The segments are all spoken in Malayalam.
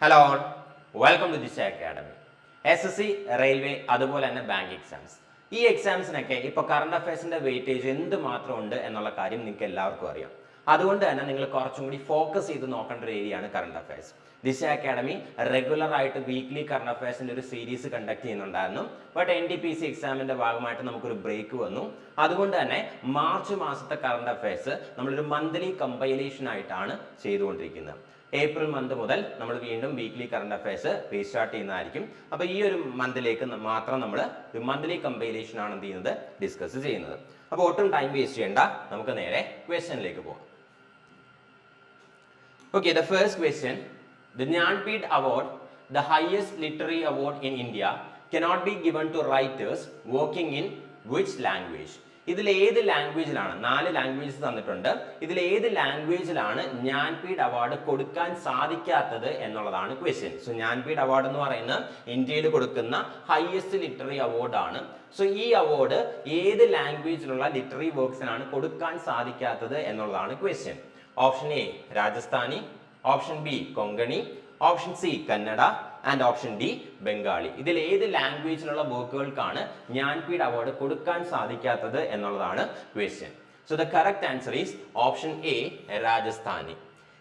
ഹലോ ഓൾ, വെൽക്കം ടു ദിശ അക്കാഡമി. SSC, റെയിൽവേ, അതുപോലെ തന്നെ ബാങ്ക് എക്സാംസ്. ഈ എക്സാംസിനൊക്കെ ഇപ്പോൾ കറണ്ട് അഫയേഴ്സിന്റെ വെയിറ്റേജ് എന്ത് മാത്രം ഉണ്ട് എന്നുള്ള കാര്യം നിങ്ങൾക്ക് എല്ലാവർക്കും അറിയാം. അതുകൊണ്ട് തന്നെ നിങ്ങൾ കുറച്ചും കൂടി ഫോക്കസ് ചെയ്ത് നോക്കേണ്ട ഒരു ഏരിയയാണ് കറണ്ട് അഫയേഴ്സ്. ദിശ അക്കാഡമി റെഗുലർ ആയിട്ട് വീക്ക്ലി കറണ്ട് അഫയേഴ്സിന്റെ ഒരു സീരീസ് കണ്ടക്ട് ചെയ്യുന്നുണ്ടായിരുന്നു. ബട്ട് NTPC എക്സാമിന്റെ ഭാഗമായിട്ട് നമുക്കൊരു ബ്രേക്ക് വന്നു. അതുകൊണ്ട് തന്നെ മാർച്ച് മാസത്തെ കറണ്ട് അഫയേഴ്സ് നമ്മളൊരു മന്ത്ലി കമ്പൈലേഷൻ ആയിട്ടാണ് ചെയ്തുകൊണ്ടിരിക്കുന്നത്. ഏപ്രിൽ മന്ത് മുതൽ നമ്മൾ വീണ്ടും വീക്ക്ലി കറണ്ട് അഫയേഴ്സ് റീസ്റ്റാർട്ട് ചെയ്യുന്നതായിരിക്കും. അപ്പോൾ ഈ ഒരു മന്തിലേക്ക് മാത്രം നമ്മൾ ഒരു മന്ത്ലി കമ്പൈലേഷൻ ആണ് എന്ത് ചെയ്യുന്നത്, ഡിസ്കസ് ചെയ്യുന്നത്. അപ്പോൾ ഒട്ടും ടൈം വേസ്റ്റ് ചെയ്യേണ്ട, നമുക്ക് നേരെ ക്വസ്റ്റ്യനിലേക്ക് പോകാം. Okay, the first question. The Jnanpith Award, the highest literary award in India, cannot be given to writers working in which language? ഇതിൽ ഏത് ലാംഗ്വേജിലാണ്, 4 ലാംഗ്വേജസ് തന്നിട്ടുണ്ട്, ഇതിൽ ഏത് ലാംഗ്വേജിലാണ് ജ്ഞാൻപീഠ് അവാർഡ് കൊടുക്കാൻ സാധിക്കാത്തത് എന്നുള്ളതാണ് ക്വസ്റ്റ്യൻ. സോ ജ്ഞാൻപീഠ് അവാർഡ് എന്ന് പറയുന്നത് ഇന്ത്യയിൽ കൊടുക്കുന്ന ഹയസ്റ്റ് ലിറ്റററി അവാർഡാണ്. സോ ഈ അവാർഡ് ഏത് ലാംഗ്വേജിലുള്ള ലിറ്റററി വർക്ക്സിനാണ് കൊടുക്കാൻ സാധിക്കാത്തത് എന്നുള്ളതാണ് question. Option A Rajasthani, option B Konkani, option C Kannada and option D Bengali. ഇതിൽ ഏത് ലാംഗ്വേജിലുള്ള വർക്കുകൾക്കാണ് ജ്ഞാൻപീഠ് അവാർഡ് കൊടുക്കാൻ സാധിക്കാത്തത് എന്നുള്ളതാണ് question. So the correct answer is option A Rajasthani.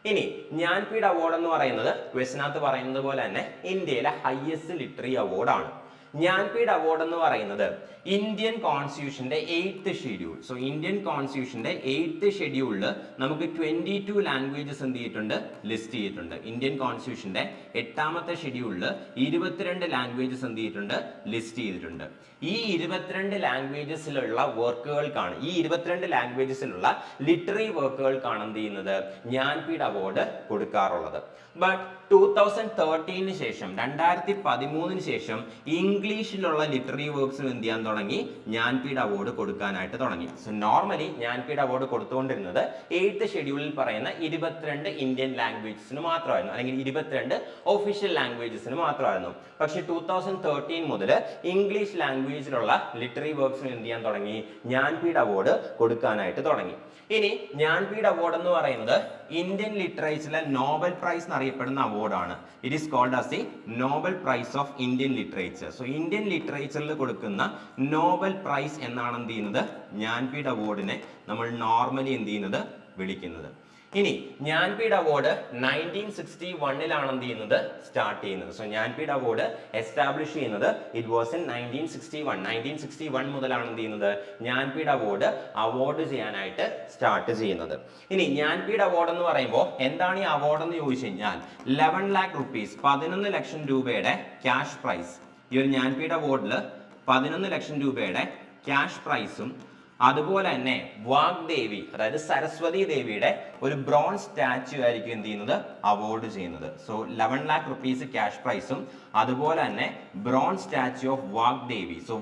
ഇനി ജ്ഞാൻപീഠ് അവാർഡ് എന്ന് പറയുന്നത് ക്വസ്റ്റ്യനകത്ത് പറയുന്നത് പോലെ തന്നെ ഇന്ത്യയിലെ ഹയസ്റ്റ് ലിറ്റററി അവാർഡാണ്. ജ്ഞാൻപീഠ് അവാർഡ് എന്ന് പറയുന്നത് ഇന്ത്യൻ കോൺസ്റ്റിറ്റ്യൂഷന്റെ 8th ഷെഡ്യൂൾ. സോ ഇന്ത്യൻ കോൺസ്റ്റിറ്റ്യൂഷന്റെ 8th ഷെഡ്യൂളിൽ നമുക്ക് 22 ലാംഗ്വേജസ് എന്ത് ചെയ്തിട്ടുണ്ട്, ലിസ്റ്റ് ചെയ്തിട്ടുണ്ട്. ഇന്ത്യൻ കോൺസ്റ്റിറ്റ്യൂഷന്റെ 8ാമത്തെ ഷെഡ്യൂളിൽ 22 ലാംഗ്വേജസ് എന്ത് ചെയ്തിട്ടുണ്ട്, ലിസ്റ്റ് ചെയ്തിട്ടുണ്ട്. ഈ 22 ലാംഗ്വേജസിലുള്ള വർക്കുകൾക്കാണ്, ഈ 22 ലാംഗ്വേജസിലുള്ള ലിറ്റററി വർക്കുകൾക്കാണ് എന്ത് ചെയ്യുന്നത്, ജ്ഞാൻപീഠ് അവാർഡ് കൊടുക്കാറുള്ളത്. ബട്ട് 2013 ശേഷം 2013 ശേഷം ഇംഗ്ലീഷിലുള്ള ലിറ്റററി വർക്ക്സിന് എന്ത് ചെയ്യാൻ തുടങ്ങി, ജ്ഞാൻപീഠ് അവാർഡ് കൊടുക്കാനായിട്ട് തുടങ്ങി. സോ നോർമലി ജ്ഞാൻപീഠ് അവാർഡ് കൊടുത്തുകൊണ്ടിരുന്നത് 8th ഷെഡ്യൂളിൽ പറയുന്ന 22 ഇന്ത്യൻ ലാംഗ്വേജസിന് മാത്രമായിരുന്നു, അല്ലെങ്കിൽ 22 ഒഫീഷ്യൽ ലാംഗ്വേജസിന് മാത്രമായിരുന്നു. പക്ഷേ 2013 മുതൽ ഇംഗ്ലീഷ് ലാംഗ്വേജിലുള്ള ലിറ്റററി വർക്ക്സിന് എന്ത് ചെയ്യാൻ തുടങ്ങി, ജ്ഞാൻപീഠ് അവാർഡ് കൊടുക്കാനായിട്ട് തുടങ്ങി. ഇനി ജ്ഞാൻപീഠ് അവാർഡ് എന്ന് പറയുന്നത് ഇന്ത്യൻ ലിറ്ററേച്ചറിലെ നോബൽ പ്രൈസ് എന്നറിയപ്പെടുന്ന അവാർഡാണ്. It is called as the Nobel prize of Indian literature. So Indian ലിറ്ററേച്ചറിൽ കൊടുക്കുന്ന നോബൽ പ്രൈസ് എന്നാണ് എന്ത് ചെയ്യുന്നത്, ജ്ഞാൻപീഠ് അവാർഡിനെ നമ്മൾ നോർമലി എന്ത് ചെയ്യുന്നത്, വിളിക്കുന്നത്. ഇനി ജ്ഞാൻപീഠ് അവാർഡ് 1961 എന്ത് ചെയ്യുന്നത്, സ്റ്റാർട്ട് ചെയ്യുന്നത്. സോ ജ്ഞാൻപീഠ് അവാർഡ് എസ്റ്റാബ്ലിഷ് ചെയ്യുന്നത് ഇറ്റ് വാസ് ഇൻ 1961 മുതലാണ് എന്ത് ചെയ്യുന്നത്, ജ്ഞാൻപീഠ് അവാർഡ് ചെയ്യാനായിട്ട് സ്റ്റാർട്ട് ചെയ്യുന്നത്. ഇനി ജ്ഞാൻപീഠ് അവാർഡ് എന്ന് പറയുമ്പോൾ എന്താണ് ഈ അവാർഡ് എന്ന് ചോദിച്ചു കഴിഞ്ഞാൽ 11 lakh rupees, 11 ലക്ഷം രൂപയുടെ ക്യാഷ് പ്രൈസ്. ഈ ഒരു ജ്ഞാൻപീഠ് അവാർഡിൽ 11 ലക്ഷം രൂപയുടെ ക്യാഷ് പ്രൈസും അതുപോലെ തന്നെ വാഗ്ദേവി, അതായത് സരസ്വതി ദേവിയുടെ ഒരു ബ്രോൺസ് സ്റ്റാച്യു ആയിരിക്കും എന്ത് ചെയ്യുന്നത്, അവാർഡ് ചെയ്യുന്നത്. സോ 11 lakh rupees ക്യാഷ് പ്രൈസും അതുപോലെ തന്നെ bronze statue of Vagdevi. So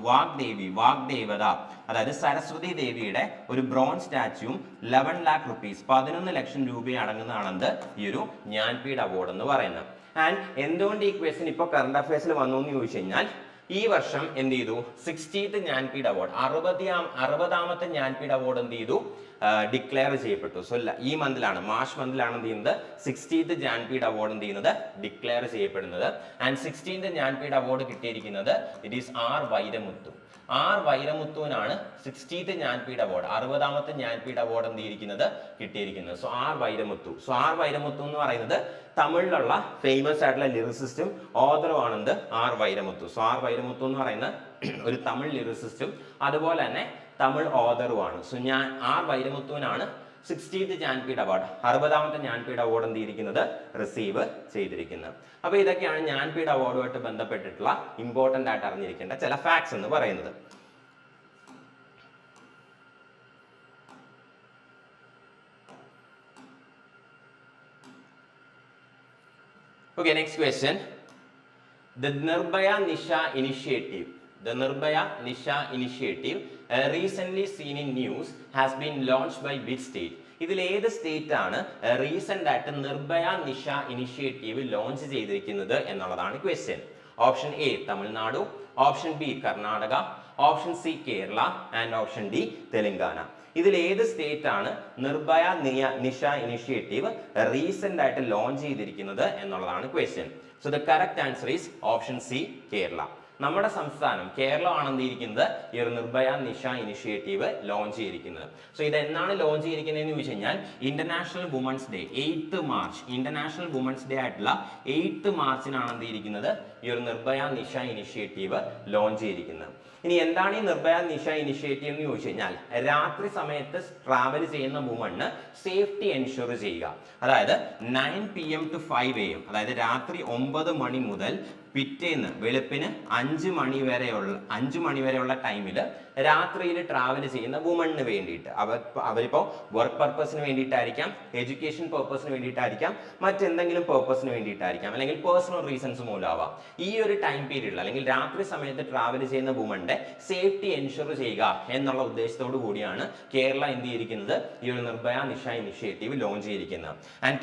വാഗ്ദേവത, അതായത് സരസ്വതി ദേവിയുടെ ഒരു ബ്രോൺസ് സ്റ്റാച്യുവും 11 lakh rupees, 11 ലക്ഷം രൂപ അടങ്ങുന്നതാണെന്ത് ഈ ഒരു ജ്ഞാൻപീഠ് അവാർഡ് എന്ന് പറയുന്നത്. ആൻഡ് എന്തുകൊണ്ട് ഈ ക്വസ്റ്റ്യൻ ഇപ്പോൾ കറണ്ട് അഫയേഴ്സിൽ വന്നു എന്ന് ചോദിച്ചു കഴിഞ്ഞാൽ, ഈ വർഷം എന്ത് ചെയ്തു, 60th ജ്ഞാൻപീഠ് അവാർഡ്, 60ാമത്തെ ജ്ഞാൻപീഠ് അവാർഡ് എന്ത് ചെയ്തു, ഡിക്ലെയർ ചെയ്യപ്പെട്ടു. സോ ഈ മന്തിലാണ്, മാർച്ച് മന്തിലാണ് എന്ത് ചെയ്യുന്നത്, 60th ജ്ഞാൻപീഠ് അവാർഡ് എന്ത് ചെയ്യുന്നത്, ഡിക്ലെയർ ചെയ്യപ്പെടുന്നത്. ആൻഡ് 16th ജ്ഞാൻപീഠ് അവാർഡ് കിട്ടിയിരിക്കുന്നത് ഇറ്റ് ഈസ് ആർ വൈരമുത്തുവിനാണ് 60th ജ്ഞാൻപീഠ് അവാർഡ്, 60ാമത്തെ ജ്ഞാൻപീഠ് അവാർഡ് എന്ത് ചെയ്തിരിക്കുന്നത്, കിട്ടിയിരിക്കുന്നത്. സോ ആർ വൈരമുത്തു എന്ന് പറയുന്നത് തമിഴിലുള്ള ഫേമസ് ആയിട്ടുള്ള ലിറിസിസ്റ്റും ഓഥറും ആണെന്ത്, R Vairamuthu. So R Vairamuthu എന്ന് പറയുന്ന ഒരു തമിഴ് ലിറിസിസ്റ്റും അതുപോലെ തന്നെ തമിഴ് ഓഥറുമാണ്. സോ ആർ വൈരമുത്തുവിനാണ് 60th ജ്ഞാൻപീഠ് അവാർഡ്, 60ാമത്തെ ജ്ഞാൻപീഠ് അവാർഡ് എന്ത് ചെയ്തിരിക്കുന്നത്, റിസീവ് ചെയ്തിരിക്കുന്നത്. അപ്പോൾ ഇതൊക്കെയാണ് ജ്ഞാൻപീഠ് അവാർഡുമായിട്ട് ബന്ധപ്പെട്ടിട്ടുള്ള ഇമ്പോർട്ടൻ്റ് ആയിട്ട് അറിഞ്ഞിരിക്കേണ്ട ചില ഫാക്ട്സ് എന്ന് പറയുന്നത്. Okay, next question. The Nirbhaya Nisha initiative recently seen in news has been launched by which state? ഇതിൽ ഏത് സ്റ്റേറ്റ് ആണ് റീസെന്റ് ആയിട്ട് നിർഭയ നിഷ ഇനിഷ്യേറ്റീവ് ലോഞ്ച് ചെയ്തിരിക്കുന്നത് എന്നുള്ളതാണ് question. Option A Tamil Nadu, option B Karnataka, option C Kerala and option D Telangana. ഇതിൽ ഏത് സ്റ്റേറ്റ് ആണ് നിർഭയ നിഷ ഇനിഷ്യേറ്റീവ് റീസെന്റ് ആയിട്ട് ലോഞ്ച് ചെയ്തിരിക്കുന്നത് എന്നുള്ളതാണ് question. So the correct answer is option C, Kerala. നമ്മുടെ സംസ്ഥാനം കേരളമാണ് എന്തിരിക്കുന്നത് ഈ ഒരു നിർഭയ നിഷ ഇനിഷ്യേറ്റീവ് ലോഞ്ച് ചെയ്തിരിക്കുന്നത്. സോ ഇത് എന്നാണ് ലോഞ്ച് ചെയ്തിരിക്കുന്നതെന്ന് ചോദിച്ചു കഴിഞ്ഞാൽ international women's day 8th March, international women's day ആയിട്ടുള്ള 8th മാർച്ചിനാണ് എന്തിരിക്കുന്നത് ഈ ഒരു നിർഭയ നിഷ ഇനിഷ്യേറ്റീവ് ലോഞ്ച് ചെയ്തിരിക്കുന്നത്. ഇനി എന്താണ് ഈ നിർഭയ നിഷ ഇനിഷ്യേറ്റീവ് എന്ന് ചോദിച്ചു കഴിഞ്ഞാൽ രാത്രി സമയത്ത് ട്രാവൽ ചെയ്യുന്ന വുമണ് സേഫ്റ്റി എൻഷുർ ചെയ്യുക. അതായത് 9 PM to 5 AM, അതായത് രാത്രി 9 മണി മുതൽ പിറ്റേന്ന് വെളുപ്പിന് 5 മണി വരെയുള്ള ടൈമിൽ രാത്രിയിൽ ട്രാവൽ ചെയ്യുന്ന വുമണിന് വേണ്ടിയിട്ട് അവരിപ്പോൾ വർക്ക് പർപ്പസിന് വേണ്ടിയിട്ടായിരിക്കാം, എഡ്യൂക്കേഷൻ പർപ്പസിന് വേണ്ടിയിട്ടായിരിക്കാം, മറ്റെന്തെങ്കിലും പർപ്പസിന് വേണ്ടിയിട്ടായിരിക്കാം, അല്ലെങ്കിൽ പേഴ്സണൽ റീസൺസ് മൂലമാവാം. ഈ ഒരു ടൈം പീരീഡിൽ അല്ലെങ്കിൽ രാത്രി സമയത്ത് ട്രാവൽ ചെയ്യുന്ന വുമന്റെ സേഫ്റ്റി എൻഷുർ ചെയ്യുക എന്നുള്ള ഉദ്ദേശത്തോടു കൂടിയാണ് കേരള എന്ത് ചെയ്തിരിക്കുന്നത് ഈ ഒരു നിർഭയ നിഷ ഇനിഷ്യേറ്റീവ് ലോഞ്ച് ചെയ്തിരിക്കുന്നത്. ആൻഡ്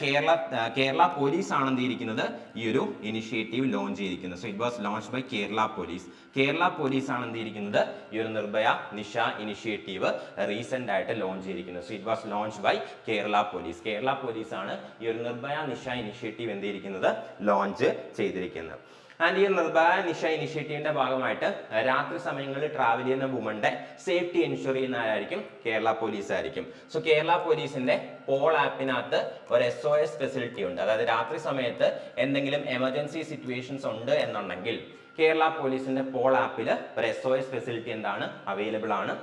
കേരള പോലീസ് ആണ് എന്ത് ചെയ്തിരിക്കുന്നത് ഈ ഒരു ഇനിഷ്യേറ്റീവ് ലോഞ്ച് ചെയ്തിരിക്കുന്നത്. So it was launched by Kerala police. Kerala police ആണ് എന്ത് ചെയ്തിരിക്കുന്നത് ഈ ഒരു നിർഭയ നിഷ ഇനിഷ്യേറ്റീവ് റീസെന്റ് ആയിട്ട് ലോഞ്ച് ചെയ്തിരിക്കുന്നത്. So it was launched by Kerala police. Kerala police ആണ് ഈ ഒരു നിർഭയ നിഷ ഇനിഷ്യേറ്റീവ് എന്ത് ചെയ്തിരിക്കുന്നത് ലോഞ്ച് ചെയ്തിരിക്കുന്നത്. ആൻഡ് ഈ നിർഭയ നിഷ ഇനിഷ്യേറ്റീവിന്റെ ഭാഗമായിട്ട് രാത്രി സമയങ്ങളിൽ ട്രാവൽ ചെയ്യുന്ന വുമന്റെ സേഫ്റ്റി എൻഷുർ ചെയ്യുന്ന ആരായിരിക്കും? കേരള പോലീസ് ആയിരിക്കും. സോ കേരള പോലീസിന്റെ പോൾ ആപ്പിനകത്ത് ഒരു SOS ഫെസിലിറ്റി ഉണ്ട്. അതായത് രാത്രി സമയത്ത് എന്തെങ്കിലും എമർജൻസി സിറ്റുവേഷൻസ് ഉണ്ട് എന്നുണ്ടെങ്കിൽ കേരള പോലീസിന്റെ പോൾ ആപ്പിൽ ഒരു SOS ഫെസിലിറ്റി എന്താണ് അവൈലബിൾ ആണ്.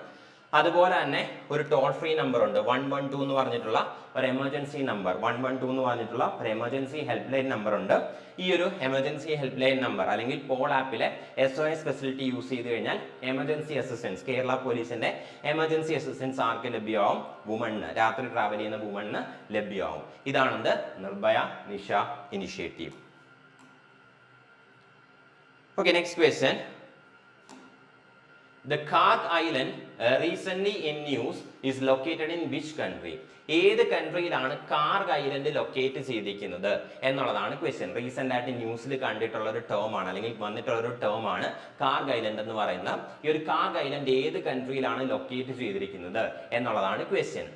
അതുപോലെ തന്നെ ഒരു ടോൾ ഫ്രീ നമ്പർ ഉണ്ട് 112 എന്ന് പറഞ്ഞിട്ടുള്ള ഒരു എമർജൻസി നമ്പർ, 112 എന്ന് പറഞ്ഞിട്ടുള്ള ഒരു എമർജൻസി ഹെൽപ്പ് ലൈൻ നമ്പർ ഉണ്ട്. ഈ ഒരു എമർജൻസി ഹെൽപ്പ് ലൈൻ നമ്പർ അല്ലെങ്കിൽ പോൾ ആപ്പിലെ SOS ഫെസിലിറ്റി യൂസ് ചെയ്ത് കഴിഞ്ഞാൽ എമർജൻസി അസിസ്റ്റൻസ്, കേരള പോലീസിന്റെ എമർജൻസി അസിസ്റ്റൻസ് ആർക്ക് ലഭ്യമാവും? വുമണിന്, രാത്രി ട്രാവൽ ചെയ്യുന്ന വുമണിന് ലഭ്യമാവും. ഇതാണെന്ത് Nirbhaya Nisha initiative. Okay, next question. The Karg Island recently in news is located in which country? ഏത് കൺട്രിയിലാണ് കാർഗ് ഐലൻഡ് ലൊക്കേറ്റ് ചെയ്തിരിക്കുന്നത് എന്നുള്ളതാണ് ക്വസ്റ്റ്യൻ. റീസെന്റ് ആയിട്ട് ന്യൂസിൽ കണ്ടിട്ടുള്ള ഒരു ടേം ആണ് അല്ലെങ്കിൽ വന്നിട്ടുള്ള ഒരു ടേം ആണ് കാർഗ് ഐലൻഡ് എന്ന് പറയുന്ന. ഈ ഒരു കാർഗ് ഐലൻഡ് ഏത് കൺട്രിയിലാണ് ലൊക്കേറ്റ് ചെയ്തിരിക്കുന്നത് എന്നുള്ളതാണ് question.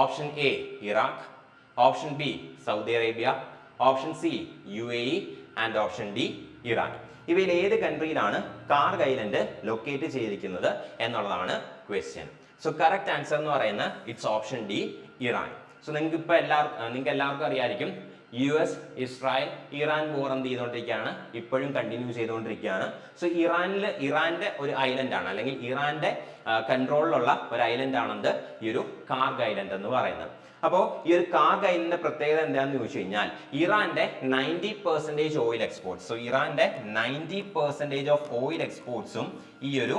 Option A Iraq, option B Saudi Arabia, option C UAE and option D Iran. ഇവയിൽ ഏത് കൺട്രിയിലാണ് കാർഗ് ഐലൻഡ് ലൊക്കേറ്റ് ചെയ്തിരിക്കുന്നത് എന്നുള്ളതാണ് ക്വസ്റ്റ്യൻ. സോ കറക്റ്റ് ആൻസർ എന്ന് പറയുന്നത് it's option D Iran. So നിങ്ങൾക്ക് എല്ലാവർക്കും അറിയായിരിക്കും US, ഇസ്രായേൽ, ഇറാൻ വോർ എന്ത് ചെയ്തുകൊണ്ടിരിക്കുകയാണ്, ഇപ്പോഴും കണ്ടിന്യൂ ചെയ്തുകൊണ്ടിരിക്കുകയാണ്. സോ ഇറാന്റെ ഒരു ഐലൻഡ് ആണ് അല്ലെങ്കിൽ ഇറാന്റെ കൺട്രോളിലുള്ള ഒരു ഐലൻഡ് ആണെന്ത് ഈ ഒരു കാർഗ് ഐലൻഡ് എന്ന് പറയുന്നത്. അപ്പോൾ ഈ ഒരു കാർഗ് ഐലൻഡിന്റെ പ്രത്യേകത എന്താണെന്ന് ചോദിച്ചു കഴിഞ്ഞാൽ ഇറാന്റെ 90% ഓയിൽ എക്സ്പോർട്സ്, സോ ഇറാന്റെ 90% ഓഫ് ഓയിൽ എക്സ്പോർട്സും ഈ ഒരു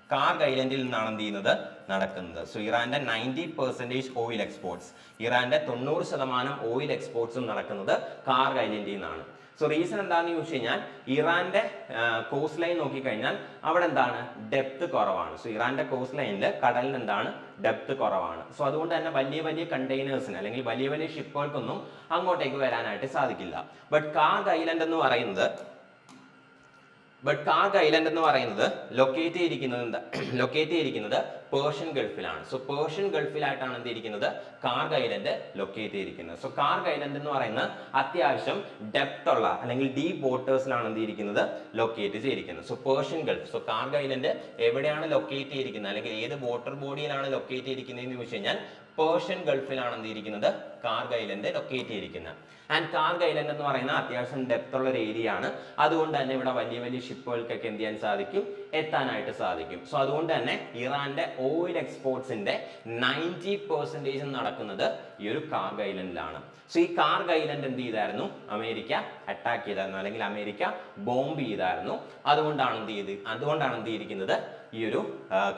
കാർഗ് ഐലൻഡിൽ നിന്നാണ് എന്ത് ചെയ്യുന്നത് നടക്കുന്നത്. സോ ഇറാന്റെ 90% ഓയിൽ എക്സ്പോർട്സ്, ഇറാന്റെ 90% ഓയിൽ എക്സ്പോർട്സും നടക്കുന്നത് കാർഗ് ഐലൻഡിൽ നിന്നാണ്. സോ റീസൺ എന്താണെന്ന് ചോദിച്ചു കഴിഞ്ഞാൽ ഇറാന്റെ കോസ്റ്റ് ലൈൻ നോക്കിക്കഴിഞ്ഞാൽ അവിടെ എന്താണ് ഡെപ്ത് കുറവാണ്. സോ ഇറാന്റെ കോസ്റ്റ് ലൈനിൽ കടലിന് എന്താണ് ഡെപ്ത് കുറവാണ്. സോ അതുകൊണ്ട് തന്നെ വലിയ വലിയ കണ്ടെയ്നേഴ്സിന് അല്ലെങ്കിൽ വലിയ വലിയ ഷിപ്പുകൾക്കൊന്നും അങ്ങോട്ടേക്ക് വരാനായിട്ട് സാധിക്കില്ല. ബട്ട് കാർഗ് ഐലൻഡ് എന്ന് പറയുന്നത് ലൊക്കേറ്റ് ചെയ്തിരിക്കുന്നത് പേർഷ്യൻ ഗൾഫിലാണ്. സോ പേർഷ്യൻ ഗൾഫിലായിട്ടാണ് എന്ത് ചെയ്തിരിക്കുന്നത് കാർഗ് ഐലൻഡ് ലൊക്കേറ്റ് ചെയ്തിരിക്കുന്നത്. സോ കാർഗ് ഐലൻഡ് എന്ന് പറയുന്നത് അത്യാവശ്യം ഡെപ്ത് ഉള്ള അല്ലെങ്കിൽ ഡീപ് വാട്ടേഴ്സിലാണ് എന്ത് ചെയ്തിരിക്കുന്നത് ലൊക്കേറ്റ് ചെയ്തിരിക്കുന്നത്. So Persian Gulf. So Kharg island എവിടെയാണ് ലൊക്കേറ്റ് ചെയ്തിരിക്കുന്നത് അല്ലെങ്കിൽ ഏത് വാട്ടർ ബോഡിയിലാണ് ലൊക്കേറ്റ് ചെയ്തിരിക്കുന്നത് എന്ന് ചോദിച്ചു കഴിഞ്ഞാൽ പേർഷ്യൻ ഗൾഫിലാണ് എന്ത് ചെയ്തിരിക്കുന്നത് കാർഗ് ഐലൻഡ് ലൊക്കേറ്റ് ചെയ്തിരിക്കുന്നത്. ആൻഡ് കാർഗ് ഐലൻഡ് എന്ന് പറയുന്നത് അത്യാവശ്യം ഡെപ്ത് ഉള്ള ഒരു ഏരിയ ആണ്. അതുകൊണ്ട് തന്നെ ഇവിടെ വലിയ വലിയ ഷിപ്പുകൾക്കൊക്കെ എന്ത് ചെയ്യാൻ സാധിക്കും, എത്താനായിട്ട് സാധിക്കും. സോ അതുകൊണ്ട് തന്നെ ഇറാന്റെ ഓയിൽ എക്സ്പോർട്സിന്റെ 90% നടക്കുന്നത് ഈ ഒരു കാർഗ് ഐലൻഡിലാണ്. സോ ഈ കാർഗ് ഐലൻഡ് എന്ത് ചെയ്തായിരുന്നു, അമേരിക്ക അറ്റാക്ക് ചെയ്തായിരുന്നു അല്ലെങ്കിൽ അമേരിക്ക ബോംബ് ചെയ്തായിരുന്നു. അതുകൊണ്ടാണ് എന്ത് ചെയ്തിരിക്കുന്നത് ഈ ഒരു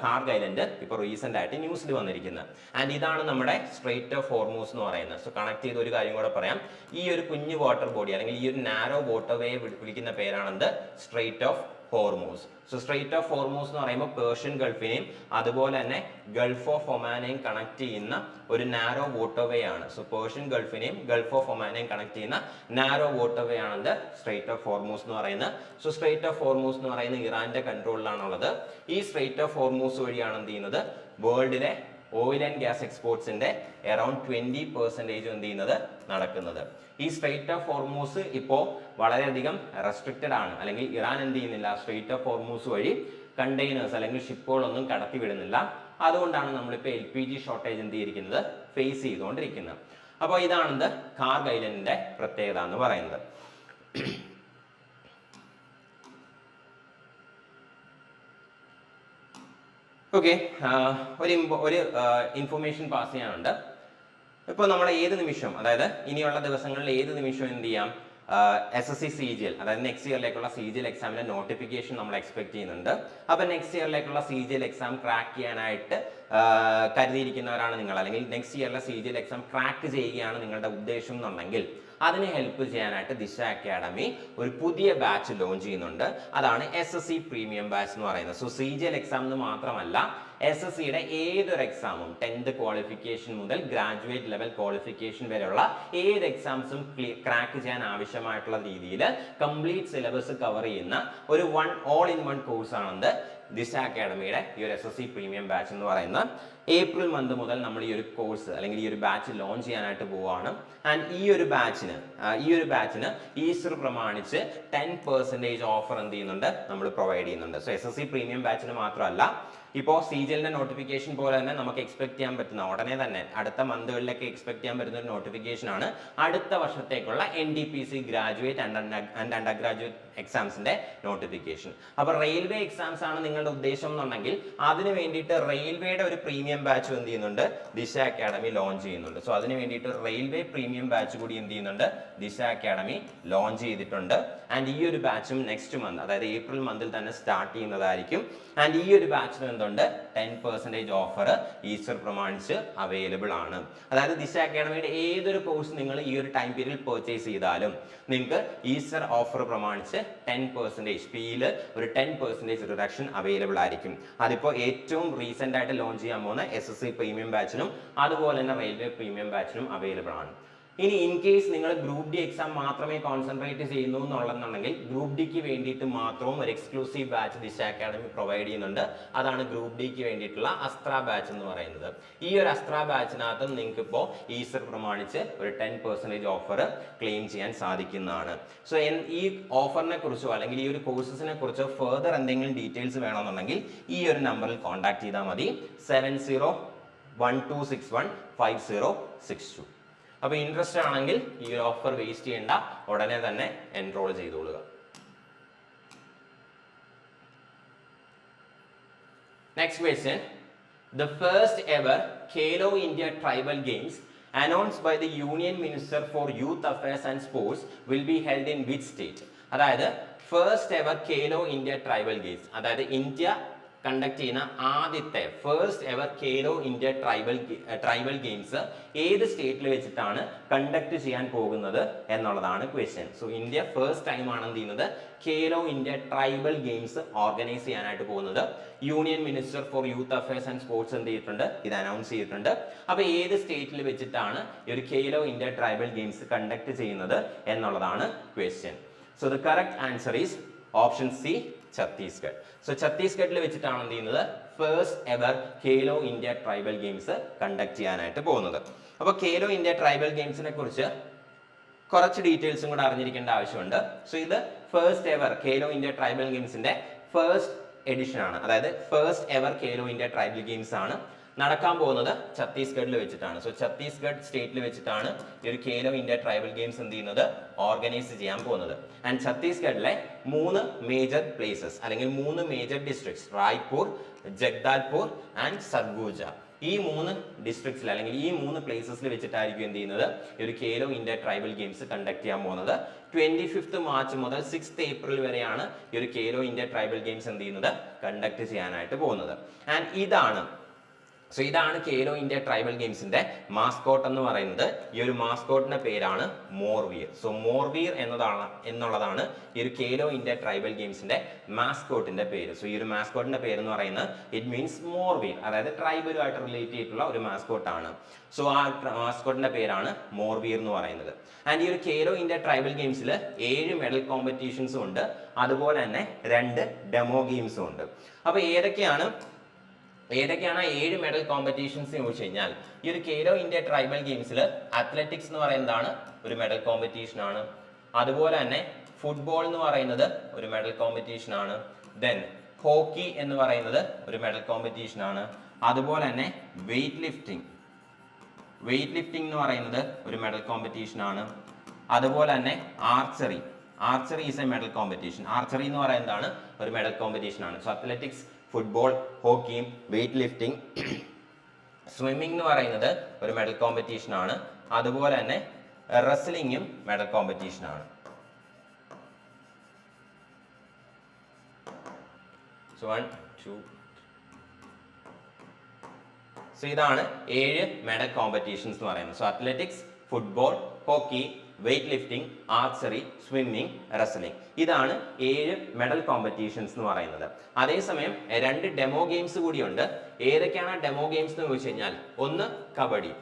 കാർഗ് ഐലൻഡ് ഇപ്പോൾ റീസെന്റ് ആയിട്ട് ന്യൂസിൽ വന്നിരിക്കുന്നത്. ആൻഡ് ഇതാണ് നമ്മുടെ സ്ട്രെയിറ്റ് ഓഫ് ഹോർമൂസ് എന്ന് പറയുന്നത്. സോ കണക്ട് ചെയ്ത ഒരു കാര്യം കൂടെ പറയാം. ഈ ഒരു കുഞ്ഞു വാട്ടർ ബോഡി അല്ലെങ്കിൽ ഈ ഒരു നാരോ വാട്ടർ വേ വിളിക്കുന്ന പേരാണെന്ത് strait of Hormuz. So strait of Hormuz എന്ന് പറയുമ്പോൾ പേർഷ്യൻ ഗൾഫിനെയും അതുപോലെ തന്നെ ഗൾഫ് ഓഫ് ഒമാനെയും കണക്ട് ചെയ്യുന്ന ഒരു നാരോ വാട്ടർ വേ ആണ്. സോ പേർഷ്യൻ ഗൾഫിനെയും ഗൾഫ് ഓഫ് ഒമാനെയും കണക്ട് ചെയ്യുന്ന നാരോ വാട്ടർ വേ ആണെന്ത് സ്ട്രെയിറ്റ് ഓഫ് ഹോർമൂസ് എന്ന് പറയുന്നത്. സോ സ്ട്രെയിറ്റ് ഓഫ് ഹോർമൂസ് എന്ന് പറയുന്നത് ഇറാന്റെ കൺട്രോളിലാണുള്ളത്. ഈ സ്ട്രെയിറ്റ് ഓഫ് ഹോർമൂസ് വഴിയാണ് എന്ത് ചെയ്യുന്നത് വേൾഡിലെ ഓയിൽ ആൻഡ് ഗ്യാസ് എക്സ്പോർട്സിന്റെ അറൌണ്ട് 20% എന്ത് ചെയ്യുന്നത് നടക്കുന്നത്. ഈ സ്ട്രെയിറ്റ് ഓഫ് ഹോർമൂസ് ഇപ്പോൾ വളരെയധികം റെസ്ട്രിക്റ്റഡ് ആണ്, അല്ലെങ്കിൽ ഇറാൻ എന്ത് ചെയ്യുന്നില്ല, സ്ട്രെയിറ്റ് ഓഫ് ഹോർമൂസ് വഴി കണ്ടെയ്നേഴ്സ് അല്ലെങ്കിൽ ഷിപ്പുകളൊന്നും കടത്തി വിടുന്നില്ല. അതുകൊണ്ടാണ് നമ്മളിപ്പോൾ LPG ഷോർട്ടേജ് എന്ത് ചെയ്തിരിക്കുന്നത്, ഫേസ് ചെയ്തുകൊണ്ടിരിക്കുന്നത്. അപ്പോൾ ഇതാണ് കാർഗ് ഐലൻഡിന്റെ പ്രത്യേകത എന്ന് പറയുന്നത്. ഓക്കെ, ഒരു ഇൻഫർമേഷൻ പാസ് ചെയ്യാനുണ്ട്. ഇപ്പോൾ നമ്മൾ ഏത് നിമിഷം, അതായത് ഇനിയുള്ള ദിവസങ്ങളിൽ ഏത് നിമിഷം എന്ത് ചെയ്യാം, SSC CGL, അതായത് നെക്സ്റ്റ് ഇയറിലേക്കുള്ള CGL എക്സാമിന്റെ നോട്ടിഫിക്കേഷൻ നമ്മൾ എക്സ്പെക്ട് ചെയ്യുന്നുണ്ട്. അപ്പൊ നെക്സ്റ്റ് ഇയറിലേക്കുള്ള CGL എക്സാം ക്രാക്ക് ചെയ്യാനായിട്ട് കരുതിയിരിക്കുന്നവരാണ് നിങ്ങൾ, അല്ലെങ്കിൽ നെക്സ്റ്റ് ഇയറിലെ CGL എക്സാം ക്രാക്ക് ചെയ്യുകയാണ് നിങ്ങളുടെ ഉദ്ദേശം എന്നുണ്ടെങ്കിൽ അതിന് ഹെൽപ്പ് ചെയ്യാനായിട്ട് ദിശ അക്കാഡമി ഒരു പുതിയ ബാച്ച് ലോഞ്ച് ചെയ്യുന്നുണ്ട്. അതാണ് SSC പ്രീമിയം ബാച്ച് എന്ന് പറയുന്നത്. സോ CGL എക്സാം എന്ന് മാത്രമല്ല, SSCയുടെ ഏതൊരു എക്സാമും 10th ക്വാളിഫിക്കേഷൻ മുതൽ ഗ്രാജുവേറ്റ് ലെവൽ ക്വാളിഫിക്കേഷൻ വരെയുള്ള ഏത് എക്സാംസും ക്രാക്ക് ചെയ്യാൻ ആവശ്യമായിട്ടുള്ള രീതിയിൽ കംപ്ലീറ്റ് സിലബസ് കവർ ചെയ്യുന്ന ഒരു ഓൾ ഇൻ വൺ കോഴ്സ് ആണ് ദിശ അക്കാഡമിയുടെ ഈ ഒരു SSC പ്രീമിയം ബാച്ച് എന്ന് പറയുന്ന. ഏപ്രിൽ മന്ത് മുതൽ നമ്മൾ ഈ ഒരു കോഴ്സ് അല്ലെങ്കിൽ ഈ ഒരു ബാച്ച് ലോഞ്ച് ചെയ്യാനായിട്ട് പോവുകയാണ്. ആൻഡ് ഈ ഒരു ബാച്ചിന് ഈസ്റ്റർ പ്രമാണിച്ച് 10% ഓഫർ എന്ത് ചെയ്യുന്നുണ്ട്, നമ്മൾ പ്രൊവൈഡ് ചെയ്യുന്നുണ്ട്. സോ SSC പ്രീമിയം ബാച്ചിന് മാത്രമല്ല, ഇപ്പോൾ CGLന്റെ നോട്ടിഫിക്കേഷൻ പോലെ തന്നെ നമുക്ക് എക്സ്പെക്ട് ചെയ്യാൻ പറ്റുന്ന, ഉടനെ തന്നെ അടുത്ത മന്തുകളിലൊക്കെ എക്സ്പെക്ട് ചെയ്യാൻ പറ്റുന്ന ഒരു നോട്ടിഫിക്കേഷൻ ആണ് അടുത്ത വർഷത്തേക്കുള്ള NTPC graduate and undergraduate എക്സാംസിന്റെ നോട്ടിഫിക്കേഷൻ. അപ്പോൾ റെയിൽവേ എക്സാംസ് ആണ് നിങ്ങളുടെ ഉദ്ദേശം എന്നുണ്ടെങ്കിൽ അതിന് വേണ്ടിയിട്ട് റെയിൽവേയുടെ ഒരു പ്രീമിയം ബാച്ച് എന്ത് ചെയ്യുന്നുണ്ട്, ദിശ അക്കാഡമി ലോഞ്ച് ചെയ്യുന്നുണ്ട്. സോ അതിന് വേണ്ടിയിട്ട് റെയിൽവേ പ്രീമിയം ബാച്ച് കൂടി എന്ത് ചെയ്യുന്നുണ്ട്, ദിശ അക്കാഡമി ലോഞ്ച് ചെയ്തിട്ടുണ്ട്. ആൻഡ് ഈ ഒരു ബാച്ചും നെക്സ്റ്റ് മന്ത്, അതായത് ഏപ്രിൽ മന്തിൽ തന്നെ സ്റ്റാർട്ട് ചെയ്യുന്നതായിരിക്കും. ആൻഡ് ഈ ഒരു ബാച്ചിന് എന്തുണ്ട്, 10% ഓഫർ ഈസ്റ്റർ പ്രമാണിച്ച് അവൈലബിൾ ആണ്. അതായത് ദിശ അക്കാഡമിയുടെ ഏതൊരു കോഴ്സ് നിങ്ങൾ ഈ ഒരു ടൈം പീരീഡിൽ പർച്ചേസ് ചെയ്താലും നിങ്ങൾക്ക് ഈസ്റ്റർ ഓഫർ പ്രമാണിച്ച് 10% ഫീല് ഒരു 10% റിഡക്ഷൻ അവൈലബിൾ ആയിരിക്കും. അതിപ്പോൾ ഏറ്റവും റീസെന്റ് ആയിട്ട് ലോഞ്ച് ചെയ്യാൻ പോകുന്ന SSC പ്രീമിയം ബാച്ചിനും അതുപോലെ തന്നെ റെയിൽവേ പ്രീമിയം ബാച്ചിനും അവൈലബിൾ ആണ്. ഇനി ഇൻ കേസ് നിങ്ങൾ ഗ്രൂപ്പ് ഡി എക്സാം മാത്രമേ കോൺസെൻട്രേറ്റ് ചെയ്യുന്നു എന്നുള്ളതെന്നുണ്ടെങ്കിൽ ഗ്രൂപ്പ് ഡിക്ക് വേണ്ടിയിട്ട് മാത്രവും ഒരു എക്സ്ക്ലൂസീവ് ബാച്ച് ദിശ അക്കാഡമി പ്രൊവൈഡ് ചെയ്യുന്നുണ്ട്. അതാണ് ഗ്രൂപ്പ് ഡിക്ക് വേണ്ടിയിട്ടുള്ള അസ്ത്ര ബാച്ച് എന്ന് പറയുന്നത്. ഈ ഒരു അസ്ത്ര ബാച്ചിനകത്ത് നിങ്ങൾക്ക് ഇപ്പോൾ ഈസ്റ്റർ പ്രമാണിച്ച് ഒരു 10% ഓഫർ ക്ലെയിം ചെയ്യാൻ സാധിക്കുന്നതാണ്. സോ ഈ ഓഫറിനെ കുറിച്ചോ അല്ലെങ്കിൽ ഈ ഒരു കോഴ്സസിനെ കുറിച്ചോ ഫർദർ എന്തെങ്കിലും ഡീറ്റെയിൽസ് വേണമെന്നുണ്ടെങ്കിൽ ഈ ഒരു നമ്പറിൽ കോൺടാക്ട് ചെയ്താൽ മതി, 7012615062. അപ്പോൾ ഇൻട്രസ്റ്റ് ആണെങ്കിൽ ഈ ഒരു ഓഫർ വേസ്റ്റ് ചെയ്യേണ്ട, ഉടനെ തന്നെ enrol ചെയ്തോളുക. Next question. The first ever Khelo India Tribal Games announced by the Union Minister for Youth Affairs and Sports will be held in which state? അതായത് first ever Khelo India Tribal Games, അതായത് ഇന്ത്യ കണ്ടക്ട് ചെയ്യുന്ന ആദ്യത്തെ first ever Khelo India tribal games ഏത് സ്റ്റേറ്റിൽ വെച്ചിട്ടാണ് കണ്ടക്ട് ചെയ്യാൻ പോകുന്നത് എന്നുള്ളതാണ് question. So India first time ആണ് എന്ത് ചെയ്യുന്നത്, Khelo India tribal games organise ചെയ്യാനായിട്ട് പോകുന്നത്. Union minister for youth affairs and sports എന്ത് ചെയ്തിട്ടുണ്ട്, ഇത് അനൗൺസ് ചെയ്തിട്ടുണ്ട്. അപ്പൊ ഏത് സ്റ്റേറ്റിൽ വെച്ചിട്ടാണ് ഈ ഒരു Khelo India tribal games conduct ചെയ്യുന്നത് എന്നുള്ളതാണ് question. So the correct answer is option C, Chhattisgarh. So ഛത്തീസ്ഗഡിൽ വെച്ചിട്ടാണ് എന്ത് ചെയ്യുന്നത്, first ever Khelo India tribal games conduct ചെയ്യാനായിട്ട് പോകുന്നത്. അപ്പോൾ Khelo India ട്രൈബൽ ഗെയിംസിനെ കുറിച്ച് കുറച്ച് ഡീറ്റെയിൽസും കൂടെ അറിഞ്ഞിരിക്കേണ്ട ആവശ്യമുണ്ട്. സോ ഇത് first ever Khelo India tribal ഗെയിംസിന്റെ ഫസ്റ്റ് എഡിഷൻ ആണ്, അതായത് first ever Khelo India tribal games ആണ് നടക്കാൻ പോകുന്നത് ഛത്തീസ്ഗഡിൽ വെച്ചിട്ടാണ്. സോ ഛത്തീസ്ഗഡ് സ്റ്റേറ്റിൽ വെച്ചിട്ടാണ് ഈ ഒരു Khelo India ട്രൈബൽ ഗെയിംസ് എന്ത് ചെയ്യുന്നത്, ഓർഗനൈസ് ചെയ്യാൻ പോകുന്നത്. ആൻഡ് ഛത്തീസ്ഗഡിലെ 3 മേജർ പ്ലേസസ് അല്ലെങ്കിൽ 3 മേജർ ഡിസ്ട്രിക്ട്സ്, റായ്പൂർ, ജഗ്ദാൽപൂർ ആൻഡ് സർഗൂജ, ഈ 3 ഡിസ്ട്രിക്ട്സിൽ അല്ലെങ്കിൽ ഈ 3 പ്ലേസസിൽ വെച്ചിട്ടായിരിക്കും എന്ത് ചെയ്യുന്നത്, ഈ ഒരു Khelo India tribal games conduct ചെയ്യാൻ പോകുന്നത്. 25th മാർച്ച് മുതൽ 6th ഏപ്രിൽ വരെയാണ് ഈ ഒരു Khelo India ട്രൈബൽ ഗെയിംസ് എന്ത് ചെയ്യുന്നത്, കണ്ടക്ട് ചെയ്യാനായിട്ട് പോകുന്നത്. ആൻഡ് ഇതാണ് Khelo India ട്രൈബൽ ഗെയിംസിന്റെ മാസ്കോട്ട് എന്ന് പറയുന്നത്. ഈ ഒരു മാസ്കോട്ടിന്റെ പേരാണ് മോർവീർ. സോ മോർവീർ എന്നുള്ളതാണ് ഈ ഒരു Khelo India ട്രൈബൽ ഗെയിംസിന്റെ മാസ്കോട്ടിന്റെ പേര്. സോ ഈ ഒരു മാസ്കോട്ടിന്റെ പേര് എന്ന് പറയുന്നത് ഇറ്റ് മീൻസ് മോർവീർ, അതായത് ട്രൈബലുമായിട്ട് റിലേറ്റ് ചെയ്തിട്ടുള്ള ഒരു മാസ്കോട്ടാണ്. സോ ആ മാസ്കോട്ടിന്റെ പേരാണ് മോർവീർ എന്ന് പറയുന്നത്. ആൻഡ് ഈ ഒരു Khelo India ട്രൈബൽ ഗെയിംസിൽ 7 മെഡൽ കോമ്പറ്റീഷൻസും ഉണ്ട്, അതുപോലെ തന്നെ 2 ഡെമോ ഗെയിംസും ഉണ്ട്. അപ്പൊ ഏതൊക്കെയാണ് ഏതൊക്കെയാണ് 7 മെഡൽ കോമ്പറ്റീഷൻസ് എന്ന് ചോദിച്ചു കഴിഞ്ഞാൽ ഈ ഒരു ഖേലോ ഇന്ത്യ ട്രൈബൽ ഗെയിംസിൽ അത്ലറ്റിക്സ് എന്ന് പറയുന്നതാണ് ഒരു മെഡൽ കോമ്പറ്റീഷൻ ആണ്. അതുപോലെ തന്നെ ഫുട്ബോൾ എന്ന് പറയുന്നത് ഒരു മെഡൽ കോമ്പറ്റീഷൻ ആണ്. ദെൻ ഹോക്കി എന്ന് പറയുന്നത് ഒരു മെഡൽ കോമ്പറ്റീഷൻ ആണ്. അതുപോലെ തന്നെ വെയിറ്റ് ലിഫ്റ്റിംഗ് എന്ന് പറയുന്നത് ഒരു മെഡൽ കോമ്പറ്റീഷൻ ആണ്. അതുപോലെ തന്നെ archery is a medal competition. Archery എന്ന് പറയുന്നതാണ് ഒരു മെഡൽ കോമ്പറ്റീഷൻ ആണ്. സോ അത്ലറ്റിക്സ്, ഫുട്ബോൾ, ഹോക്കിയും വെയിറ്റ് ലിഫ്റ്റിംഗ്. സ്വിമ്മിംഗ് എന്ന് പറയുന്നത് ഒരു മെഡൽ കോമ്പറ്റീഷൻ ആണ്. അതുപോലെ തന്നെ റെസ്ലിംഗും മെഡൽ കോമ്പറ്റീഷൻ ആണ്. സോ 1 2 സോ ഇതാണ് 7 മെഡൽ കോമ്പറ്റീഷൻസ് എന്ന് പറയുന്നത്. So athletics, football, hockey, weightlifting, archery, swimming, wrestling. ഇതാണ് 7 മെഡൽ കോമ്പറ്റീഷൻസ് എന്ന് പറയുന്നത്. അതേസമയം 2 ഡെമോ ഗെയിംസ് കൂടിയുണ്ട്. ഏതൊക്കെയാണ് ഡെമോ ഗെയിംസ് എന്ന് ചോദിച്ചു കഴിഞ്ഞാൽ ഒന്ന് കബഡി.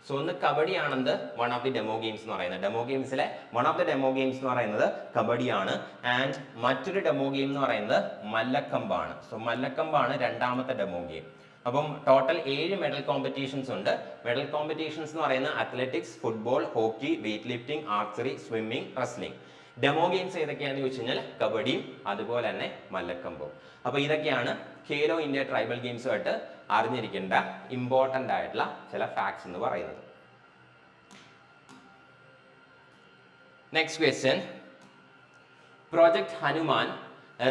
സോ ഒന്ന് കബഡിയാണെന്ന് one of the demo games എന്ന് പറയുന്നത്. ഡെമോ ഗെയിംസിലെ one of the demo games എന്ന് പറയുന്നത് കബഡിയാണ്. ആൻഡ് മറ്റൊരു ഡെമോ ഗെയിം എന്ന് പറയുന്നത് മല്ലക്കമ്പാണ്. സോ മല്ലക്കമ്പാണ് രണ്ടാമത്തെ ഡെമോ ഗെയിം. അപ്പം ടോട്ടൽ 7 മെഡൽ കോമ്പറ്റീഷൻസ് ഉണ്ട്. മെഡൽ കോമ്പറ്റീഷൻസ് എന്ന് പറയുന്നത് athletics, football, hockey, weightlifting, archery, swimming, wrestling. Demo games ഏതൊക്കെയാണെന്ന് ചോദിച്ചു കഴിഞ്ഞാൽ കബഡിയും അതുപോലെ തന്നെ മല്ലക്കമ്പും. അപ്പോൾ ഇതൊക്കെയാണ് ഖേലോ ഇന്ത്യ ട്രൈബൽ ഗെയിംസുമായിട്ട് അറിഞ്ഞിരിക്കേണ്ട ഇമ്പോർട്ടൻ്റ് ആയിട്ടുള്ള ചില ഫാക്ട്സ് എന്ന് പറയുന്നത്. Next question. Project Hanuman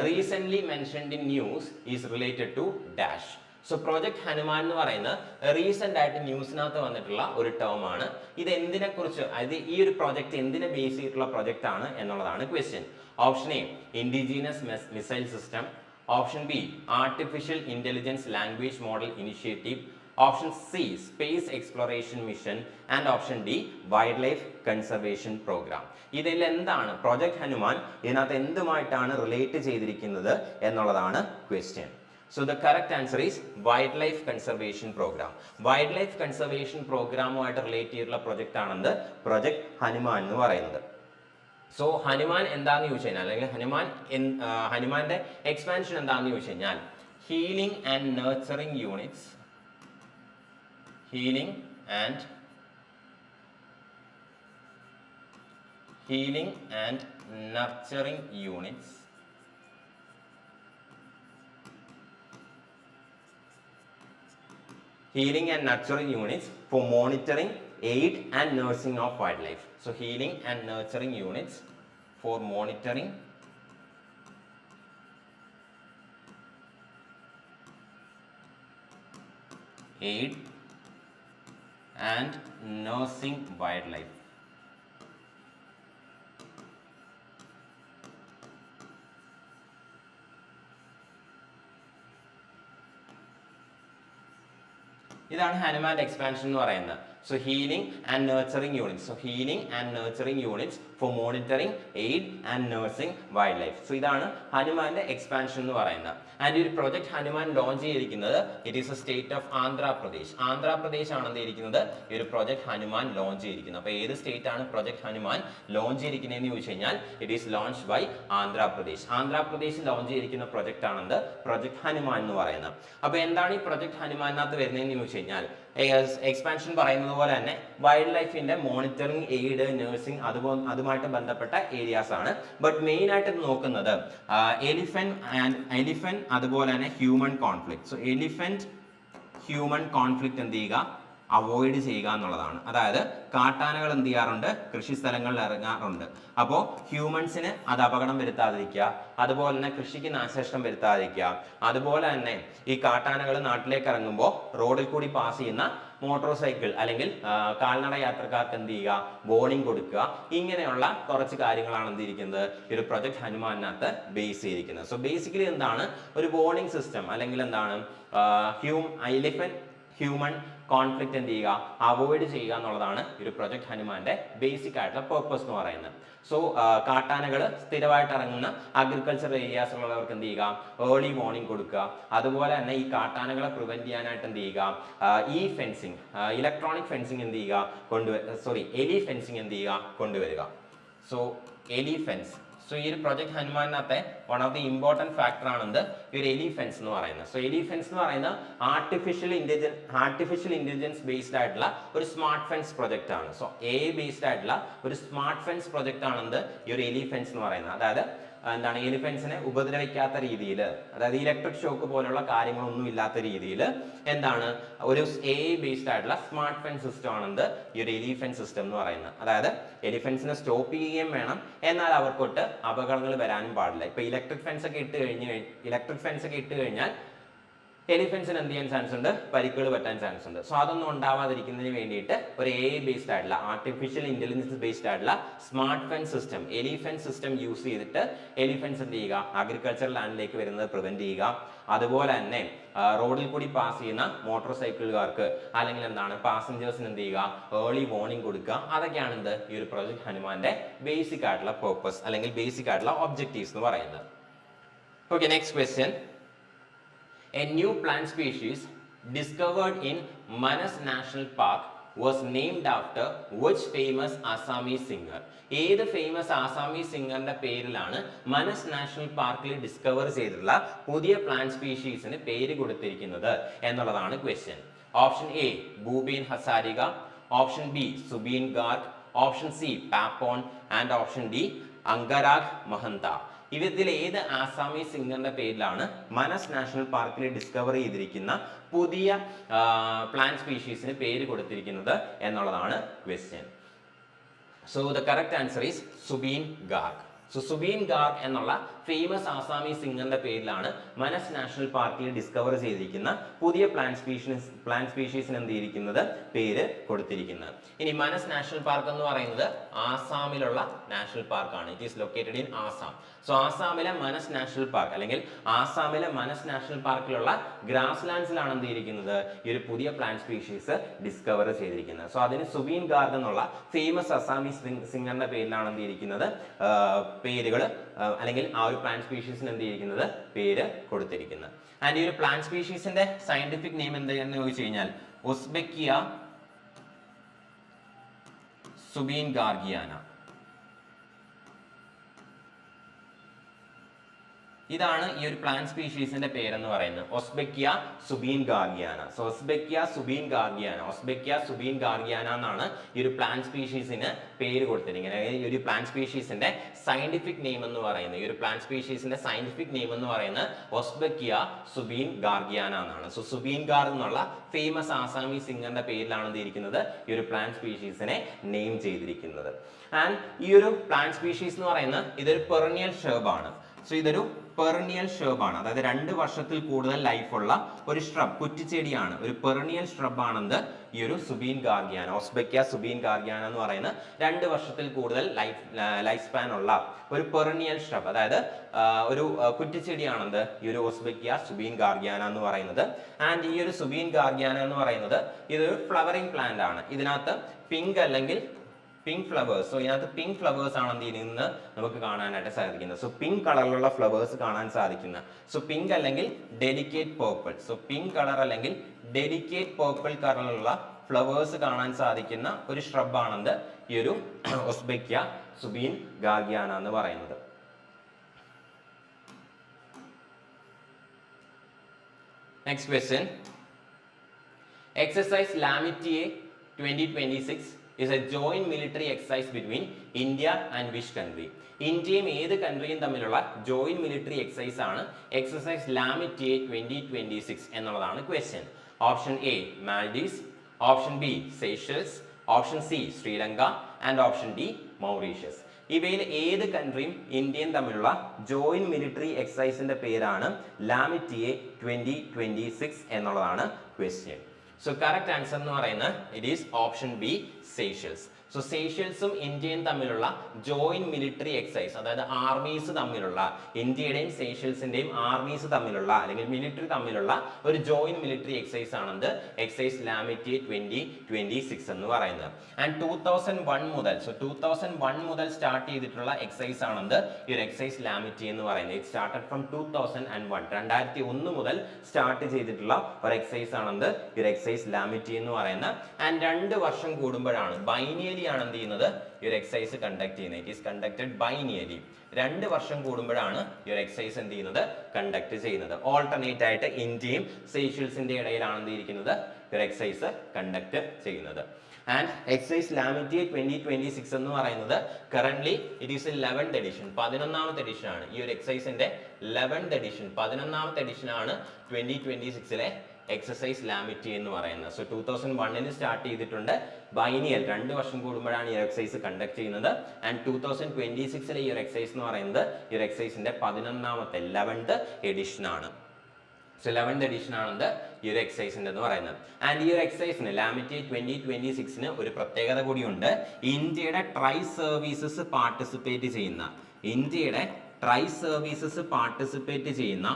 recently mentioned in news is related to dash. So project Hanuman എന്ന് പറയുന്ന റീസെന്റ് ആയിട്ട് ന്യൂസിനകത്ത് വന്നിട്ടുള്ള ഒരു ടേം ആണ്. ഇത് എന്തിനെ കുറിച്ച്, അതായത് ഈ ഒരു പ്രോജക്ട് എന്തിനെ ബേസ് ചെയ്തിട്ടുള്ള പ്രോജക്റ്റ് ആണ് എന്നുള്ളതാണ് question. Option A indigenous missile system, option B artificial intelligence language model initiative, option C space exploration mission and option D wildlife conservation programme. ഇതിൽ എന്താണ് പ്രോജക്ട് ഹനുമാൻ, ഇതിനകത്ത് എന്തുമായിട്ടാണ് റിലേറ്റ് ചെയ്തിരിക്കുന്നത് എന്നുള്ളതാണ് question. So the correct answer is wildlife conservation program. Wildlife conservation പ്രോഗ്രാമുമായിട്ട് റിലേറ്റ് ചെയ്തിട്ടുള്ള പ്രൊജക്റ്റ് ആണെന്ന് പ്രൊജക്ട് ഹനുമാൻ എന്ന് പറയുന്നത്. സോ ഹനുമാൻ എന്താണെന്ന് ചോദിച്ചു കഴിഞ്ഞാൽ, അല്ലെങ്കിൽ ഹനുമാന്റെ എക്സ്പാൻഷൻ എന്താണെന്ന് ചോദിച്ചു കഴിഞ്ഞാൽ healing and nurturing units, healing and nurturing units for monitoring, aid and nursing of wildlife. So healing and nurturing units for monitoring, aid and nursing wildlife. ഇതാണ് ഹനുമാന്റെ എക്സ്പാൻഷൻ എന്ന് പറയുന്നത്. So healing and nurturing units four monitoring, aid and nursing wild life. So ഇതാണ് ഹനുമാന്റെ എക്സ്പാൻഷൻ എന്ന് പറയുന്നത്. ആൻഡ് ഈ ഒരു പ്രൊജക്ട് ഹനുമാൻ ലോഞ്ച് ചെയ്തിരിക്കുന്നത് it is A state of Andhra Pradesh. Andhra Pradesh ആണ് എന്തിരിക്കുന്നത് ഈ ഒരു പ്രൊജക്ട് ഹനുമാൻ ലോഞ്ച് ചെയ്തിരിക്കുന്നത്. അപ്പോൾ ഏത് സ്റ്റേറ്റ് ആണ് പ്രൊജക്ട് ഹനുമാൻ ലോഞ്ച് ചെയ്തിരിക്കുന്നതെന്ന് ചോദിച്ചു കഴിഞ്ഞാൽ it is launch by Andhra Pradesh. ആന്ധ്രാപ്രദേശിൽ ലോഞ്ച് ചെയ്തിരിക്കുന്ന പ്രൊജക്ട് ആണെന്ന് പ്രൊജക്ട് ഹനുമാൻ എന്ന് പറയുന്നത്. അപ്പോൾ എന്താണ് ഈ പ്രൊജക്ട് ഹനുമാനകത്ത് വരുന്നതെന്ന് ചോദിച്ചു കഴിഞ്ഞാൽ എക്സ്പാൻഷൻ പറയുന്നത് പോലെ തന്നെ വൈൽഡ് ലൈഫിന്റെ മോണിറ്ററിംഗ്, എയ്ഡ്, നഴ്സിംഗ് അതുമായിട്ട് ബന്ധപ്പെട്ട ഏരിയാസ് ആണ്. ബട്ട് മെയിൻ ആയിട്ട് നോക്കുന്നത് എലിഫന്റ് അതുപോലെ തന്നെ human conflict. So elephant human conflict എന്ത് ചെയ്യുക, അവോയ്ഡ് ചെയ്യുക എന്നുള്ളതാണ്. അതായത് കാട്ടാനകൾ എന്ത് ചെയ്യാറുണ്ട്, കൃഷി സ്ഥലങ്ങളിൽ ഇറങ്ങാറുണ്ട്. അപ്പോൾ ഹ്യൂമൻസിന് അത് അപകടം വരുത്താതിരിക്കുക, അതുപോലെ തന്നെ കൃഷിക്ക് നാശനഷ്ടം വരുത്താതിരിക്കുക. അതുപോലെ തന്നെ ഈ കാട്ടാനകൾ നാട്ടിലേക്ക് ഇറങ്ങുമ്പോൾ റോഡിൽ കൂടി പാസ് ചെയ്യുന്ന മോട്ടോർ സൈക്കിൾ അല്ലെങ്കിൽ കാൽനട യാത്രക്കാർക്ക് എന്ത് ചെയ്യുക, വാർണിംഗ് കൊടുക്കുക. ഇങ്ങനെയുള്ള കുറച്ച് കാര്യങ്ങളാണ് എന്തിരിക്കുന്നത് ഈ ഒരു പ്രൊജക്ട് ഹനുമാനകത്ത് ബേസ് ചെയ്തിരിക്കുന്നത്. സോ ബേസിക്കലി എന്താണ് ഒരു വാർണിംഗ് സിസ്റ്റം, അല്ലെങ്കിൽ എന്താണ് എലിഫന്റ് ഹ്യൂമൻ കോൺഫ്ലിക്റ്റ് എന്ത് ചെയ്യുക, അവോയ്ഡ് ചെയ്യുക എന്നുള്ളതാണ് ഈ ഒരു പ്രൊജക്ട് ഹനുമാന്റെ ബേസിക് ആയിട്ടുള്ള പർപ്പസ് എന്ന് പറയുന്നത്. സോ കാട്ടാനകൾ സ്ഥിരമായിട്ട് ഇറങ്ങുന്ന അഗ്രികൾച്ചർ ഏരിയാസിലുള്ളവർക്ക് എന്ത് ചെയ്യുക, ഏർലി വാർണിംഗ് കൊടുക്കുക. അതുപോലെ തന്നെ ഈ കാട്ടാനകളെ പ്രിവെന്റ് ചെയ്യാനായിട്ട് എന്ത് ചെയ്യുക, ഈ ഫെൻസിങ്, ഇലക്ട്രോണിക് ഫെൻസിങ് എന്ത് ചെയ്യുക, എലി ഫെൻസിങ് എന്ത് ചെയ്യുക, കൊണ്ടുവരിക. സോ എലി ഫെൻസ്, സോ ഈ ഒരു പ്രൊജക്ട് ഹനുമാനകത്തെ one of the important factor ആണെന്ത് ഈ ഒരു എലിഫൻസ് എന്ന് പറയുന്നത്. സോ എലിഫൻസ് എന്ന് പറയുന്ന ആർട്ടിഫിഷ്യൽ ഇന്റലിജൻസ് ബേസ്ഡ് ആയിട്ടുള്ള ഒരു സ്മാർട്ട് ഫെൻസ് പ്രൊജക്ട് ആണ്. സോ ബേസ്ഡ് ആയിട്ടുള്ള ഒരു സ്മാർട്ട് ഫെൻസ് പ്രൊജക്ട് ആണെന്ത് ഈ ഒരു എലിഫൻസ് എന്ന് പറയുന്നത്. അതായത് എന്താണ് എലിഫൻസിനെ ഉപദ്രവിക്കാത്ത രീതിയിൽ, അതായത് ഇലക്ട്രിക് ഷോക്ക് പോലുള്ള കാര്യങ്ങളൊന്നും ഇല്ലാത്ത രീതിയിൽ എന്താണ് ഒരു ബേസ്ഡ് ആയിട്ടുള്ള സ്മാർട്ട് ഫെൻസ് സിസ്റ്റം ആണെന്ത് ഈ ഒരു എലിഫൻസ് സിസ്റ്റം എന്ന് പറയുന്നത്. അതായത് എലിഫൻസിനെ സ്റ്റോപ്പ് ചെയ്യുകയും വേണം, എന്നാൽ അവർക്കൊട്ട് അപകടങ്ങൾ വരാനും പാടില്ല. ഇപ്പൊ ഇലക്ട്രിക് ഫെൻസ് ഒക്കെ ഇട്ട് കഴിഞ്ഞാൽ എലിഫൻസിന് എന്ത് ചെയ്യാൻ ചാൻസ് ഉണ്ട്, പരിക്കുകൾ പറ്റാൻ ചാൻസ് ഉണ്ട്. സോ അതൊന്നും ഉണ്ടാവാതിരിക്കുന്നതിന് വേണ്ടിയിട്ട് ഒരു ബേസ്ഡ് ആയിട്ടുള്ള ആർട്ടിഫിഷ്യൽ ഇന്റലിജൻസ് ബേസ്ഡ് ആയിട്ടുള്ള smart fence system, elephants system use ചെയ്തിട്ട് എലിഫൻസ് എന്ത് ചെയ്യുക, അഗ്രികൾച്ചർ ലാൻഡിലേക്ക് വരുന്നത് പ്രിവെന്റ് ചെയ്യുക. അതുപോലെ തന്നെ റോഡിൽ കൂടി പാസ് ചെയ്യുന്ന മോട്ടോർ സൈക്കിളുകാർക്ക് അല്ലെങ്കിൽ എന്താണ് പാസഞ്ചേഴ്സിന് എന്ത് ചെയ്യുക, ഏർലി വാർണിംഗ് കൊടുക്കുക. അതൊക്കെയാണ് എന്ത് ഈ ഒരു പ്രൊജക്ട് ഹനുമാന്റെ ബേസിക് ആയിട്ടുള്ള പർപ്പസ് അല്ലെങ്കിൽ ബേസിക് ആയിട്ടുള്ള ഒബ്ജക്റ്റീവ്സ് എന്ന് പറയുന്നത്. Okay, next question. A new plant species discovered in Manas National Park was named after which famous Assamese singer? ഏത് ഫേമസ് ആസാമീസ് സിംഗറിന്റെ പേരിലാണ് മനസ് നാഷണൽ പാർക്കിൽ ഡിസ്കവർ ചെയ്തിട്ടുള്ള പുതിയ പ്ലാന്റ് സ്പീഷീസിന് പേര് കൊടുത്തിരിക്കുന്നത് എന്നുള്ളതാണ് question. Option A Bhupen Hazarika, option B Zubeen Garg, option C Papon and option D Angaraag Mahanta. ഇവരിൽ ഏത് ആസാമീസ് സിംഗറിന്റെ പേരിലാണ് മനസ് നാഷണൽ പാർക്കിൽ ഡിസ്കവർ ചെയ്തിരിക്കുന്ന പുതിയ പ്ലാന്റ് സ്പീഷീസിന് പേര് കൊടുത്തിരിക്കുന്നത് എന്നുള്ളതാണ് question. So the correct answer is Subeen Garg. So Subeen Garg എന്നുള്ള ഫേമസ് ആസാമീസ് സിംഗറിന്റെ പേരിലാണ് മനസ് നാഷണൽ പാർക്കിൽ ഡിസ്കവർ ചെയ്തിരിക്കുന്ന പുതിയ പ്ലാന്റ് സ്പീഷീസിന് എന്ത് ചെയ്തിരിക്കുന്നത്, പേര് കൊടുത്തിരിക്കുന്നത്. ഇനി മനസ് നാഷണൽ പാർക്ക് എന്ന് പറയുന്നത് ആസാമിലുള്ള നാഷണൽ പാർക്കാണ്. It is located in Assam. So ആസാമിലെ മനസ് നാഷണൽ പാർക്ക് അല്ലെങ്കിൽ ആസാമിലെ മനസ് നാഷണൽ പാർക്കിലുള്ള ഗ്രാസ് ലാൻഡ്സിലാണ് എന്ത് ചെയ്തിരിക്കുന്നത്, ഈ ഒരു പുതിയ പ്ലാന്റ് സ്പീഷീസ് ഡിസ്കവർ ചെയ്തിരിക്കുന്നത്. സോ അതിന് സുബീൻ ഗാർഗ് എന്നുള്ള ഫേമസ് അസാമീസ് സിംഗറിന്റെ പേരിലാണ് എന്ത് ചെയ്തിരിക്കുന്നത്, പേരുകൾ അല്ലെങ്കിൽ ആ ഒരു പ്ലാന്റ് സ്പീഷീസിന് എന്ത് ചെയ്തിരിക്കുന്നത്, പേര് കൊടുത്തിരിക്കുന്നത്. ആൻഡ് ഈ ഒരു പ്ലാന്റ് സ്പീഷീസിന്റെ സയന്റിഫിക് നെയിം എന്താണെന്ന് ചോദിച്ചു കഴിഞ്ഞാൽ ഉസ്ബെക്കിയ സുബീൻ ഗാർഗിയാന. ഇതാണ് ഈ ഒരു പ്ലാന്റ് സ്പീഷീസിന്റെ പേരെന്ന് പറയുന്നത്, ഒസ്ബെക്കിയ സുബീൻ ഗാർഗിയാന. സോ ഒസ്ബെക്കിയ സുബീൻ ഗാർഗിയാന എന്നാണ് ഈ ഒരു പ്ലാന്റ് സ്പീഷീസിന് പേര് കൊടുത്തിരിക്കുന്നത്. ഈ ഒരു പ്ലാന്റ് സ്പീഷീസിന്റെ സയന്റിഫിക് നെയിം എന്ന് പറയുന്നത് ഒസ്ബെക്കിയ സുബീൻ ഗാർഗിയാന എന്നാണ്. സോ സുബീൻ ഗാർഗ് എന്നുള്ള ഫേമസ് ആസാമി സിംഗറിന്റെ പേരിലാണ് എന്തിരിക്കുന്നത്, ഈ ഒരു പ്ലാന്റ് സ്പീഷീസിനെ നെയിം ചെയ്തിരിക്കുന്നത്. ആൻഡ് ഈ ഒരു പ്ലാന്റ് സ്പീഷീസ് എന്ന് പറയുന്നത് ഇതൊരു പെറനിയൽ ഷേർബ് ആണ്. സോ ഇതൊരു പെറനിയൽ ഷേർബ് ആണ്, അതായത് 2 വർഷത്തിൽ കൂടുതൽ ലൈഫുള്ള ഒരു ഷ്രബ്, കുറ്റിച്ചെടിയാണ്. ഒരു പെറനിയൽ ഷ്രബ് ആണെന്ത് ഈ ഒരു സുബീൻ ഗാർഗിയാന, ഓസ്ബെക്കിയ സുബീൻ ഗാർഗിയാന എന്ന് പറയുന്ന 2 വർഷത്തിൽ കൂടുതൽ ലൈഫ് സ്പാൻ ഉള്ള ഒരു പെറനിയൽ ഷ്രബ്, അതായത് ഒരു കുറ്റിച്ചെടിയാണെന്ത് ഈ ഒരു ഓസ്ബെക്കിയ സുബീൻ ഗാർഗിയാന എന്ന് പറയുന്നത്. ആൻഡ് ഈ ഒരു സുബീൻ ഗാർഗിയാന എന്ന് പറയുന്നത് ഇതൊരു ഫ്ലവറിംഗ് പ്ലാന്റ് ആണ്. ഇതിനകത്ത് പിങ്ക് അല്ലെങ്കിൽ പിങ്ക് ഫ്ലവേഴ്സ്, സോ ഇതിനകത്ത് പിങ്ക് ഫ്ലവേഴ്സ് ആണ് എന്ത് നിന്ന് നമുക്ക് കാണാനായിട്ട് സാധിക്കുന്നത്. സോ പിങ്ക് കളറിലുള്ള ഫ്ലവേഴ്സ് കാണാൻ സാധിക്കുന്ന, സോ പിങ്ക് അല്ലെങ്കിൽ delicate purple, so pink colour അല്ലെങ്കിൽ ഡെലിക്കേറ്റ് പേർപ്പിൾ കളറിലുള്ള ഫ്ലവേഴ്സ് കാണാൻ സാധിക്കുന്ന ഒരു ഷ്രബ് ആണെന്ത് ഈ ഒരു ഒസ്ബെക്കിയ സുബീൻ ഗാർഗിയാന എന്ന് പറയുന്നത്. Next question. Exercise Lamitiye 2026 is a joint military exercise between India and which country? ഇന്ത്യയും ഏത് കൺട്രിയും തമ്മിലുള്ള ജോയിന്റ് മിലിറ്ററി എക്സസൈസ് ആണ് എക്സസൈസ് ലാമിറ്റിയെ 2026 എന്നുള്ളതാണ് question. Option A Maldives, option B Seychelles, option C Sri Lanka and option D Mauritius. ഇവയിൽ ഏത് കൺട്രിയും ഇന്ത്യയും തമ്മിലുള്ള ജോയിന്റ് മിലിറ്ററി എക്സസൈസിന്റെ പേരാണ് ലാമിറ്റിയെ 2026 എന്നുള്ളതാണ് ക്വസ്റ്റ്യൻ. സോ കറക്റ്റ് ആൻസർ എന്ന് പറയുന്നത് it is option B Seychelles. So സെയ്ഷൽസും ഇന്ത്യയും തമ്മിലുള്ള ജോയിന്റ് മിലിറ്ററി എക്സസൈസ്, അതായത് ആർമീസ് തമ്മിലുള്ള, ഇന്ത്യയുടെയും സെയ്ഷൽസിന്റെയും ആർമീസ് തമ്മിലുള്ള അല്ലെങ്കിൽ മിലിറ്ററി തമ്മിലുള്ള ഒരു ജോയിന്റ് മിലിറ്ററി എക്സസൈസ് ആണെന്ത് എക്സസൈസ് ലാമിറ്റിയെ 2026 എന്ന് പറയുന്നത്. ആൻഡ് 2001 മുതൽ സ്റ്റാർട്ട് ചെയ്തിട്ടുള്ള എക്സസൈസ് ആണെന്ത് ഈ ഒരു എക്സസൈസ് ലാമിറ്റി എന്ന് പറയുന്നത്. ഇറ്റ് സ്റ്റാർട്ടഡ് ഫ്രം 2001 മുതൽ സ്റ്റാർട്ട് ചെയ്തിട്ടുള്ള ഒരു എക്സസൈസ് ആണെന്ത് ഈ ഒരു എക്സസൈസ് ലാമിറ്റി എന്ന് പറയുന്നത്. ആൻഡ് 2 വർഷം കൂടുമ്പോഴാണ് ബൈനിയലി ബൈനിയലി ആണ് എന്ത് ചെയ്യുന്നത് ഈ ഒരു എക്സസൈസ് കണ്ടക്ട് ചെയ്യുന്നത്. It is conducted biennially. 2 വർഷം കൂടുമ്പോഴാണ് ഈ ഒരു എക്സസൈസ് എന്ത് ചെയ്യുന്നത് കണ്ടക്ട് ചെയ്യുന്നത്. ഓൾട്ടർനേറ്റ് ആയിട്ട് ഇന്ത്യയും സീഷെൽസിന്റെ ഇടയിലാണ് എന്ത് ഇരിക്കുന്നത് ഈ ഒരു എക്സസൈസ് കണ്ടക്ട് ചെയ്യുന്നത്. ആൻഡ് എക്സസൈസ് ലാമിറ്റി 2026 എന്ന് പറയുന്നത് currently it is 11th edition, 11ാമത്തെ എഡിഷൻ ആണ്. ഈ ഒരു എക്സസൈസിന്റെ 11th എഡിഷൻ, 11ാമത്തെ എഡിഷൻ ആണ് 2026 എക്സസൈസ് ലാമിറ്റി എന്ന് പറയുന്നത്. സോ 2001 സ്റ്റാർട്ട് ചെയ്തിട്ടുണ്ട്. ബൈനിയൽ 2 വർഷം കൂടുമ്പോഴാണ് ഈ എക്സസൈസ് കണ്ടക്ട് ചെയ്യുന്നത്. ആൻഡ് 2026 ഈ ഒരു എക്സസൈസ് എന്ന് പറയുന്നത് ഈ ഒരു എക്സസൈസിന്റെ 11ാമത്തെ 11th എഡിഷൻ ആണ്. സോ 11th എഡിഷൻ ആണെന്ന് ഈ ഒരു എക്സസൈസിന്റെ എന്ന് പറയുന്നത്. ആൻഡ് ഈ ഒരു എക്സസൈസിന് ലാമിറ്റി 2026 ഒരു പ്രത്യേകത കൂടിയുണ്ട്. ഇന്ത്യയുടെ ട്രൈ സർവീസസ് പാർട്ടിസിപ്പേറ്റ് ചെയ്യുന്ന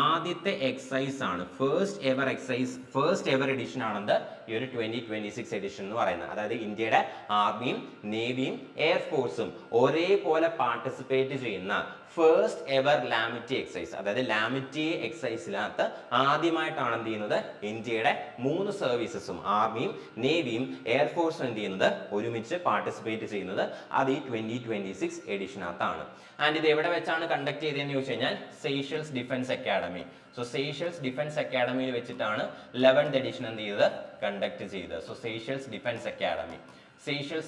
ആദ്യത്തെ എക്സസൈസ് ആണ്. ഫസ്റ്റ് എവർ എഡിഷൻ ആണെന്ന് ഈ ഒരു 2026 എഡിഷൻ എന്ന് പറയുന്നത്. അതായത് ഇന്ത്യയുടെ ആർമിയും നേവിയും എയർഫോഴ്സും ഒരേപോലെ പാർട്ടിസിപ്പേറ്റ് ചെയ്യുന്ന ഫസ്റ്റ് എവർ ലാമിറ്റി എക്സസൈസ്. അതായത് ലാമിറ്റി എക്സസൈസിനകത്ത് ആദ്യമായിട്ടാണ് എന്ത് ചെയ്യുന്നത് ഇന്ത്യയുടെ 3 സർവീസസും ആർമിയും നേവിയും എയർഫോഴ്സും എന്ത് ചെയ്യുന്നത് ഒരുമിച്ച് പാർട്ടിസിപ്പേറ്റ് ചെയ്യുന്നത്. അത് ഈ 2026 എഡിഷനകത്താണ്. ആൻഡ് ഇത് എവിടെ വെച്ചാണ് കണ്ടക്ട് ചെയ്തതെന്ന് ചോദിച്ചു കഴിഞ്ഞാൽ Seychelles defence academy. So Seychelles defence അക്കാഡമിയിൽ വെച്ചിട്ടാണ് 11th എഡിഷൻ എന്ത് ചെയ്തത് കണ്ടക്ട് ചെയ്തത്. സോ സീഷെൽസ്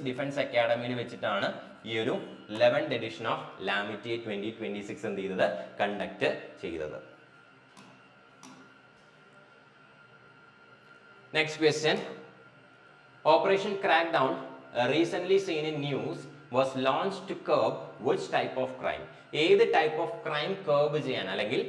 ഡിഫൻസ് അക്കാഡമിയിൽ വെച്ചിട്ടാണ് ഈ ഒരു 11th എഡിഷൻ ഓഫ് ലാമിറ്റി 2026 എന്ത് ചെയ്തത് കണ്ടക്ട് ചെയ്തത്. Next question. Operation crackdown recent seen in news was launched to curb which type of crime? ഏത് ടൈപ്പ് ഓഫ് ക്രൈം കർബ് ചെയ്യാൻ അല്ലെങ്കിൽ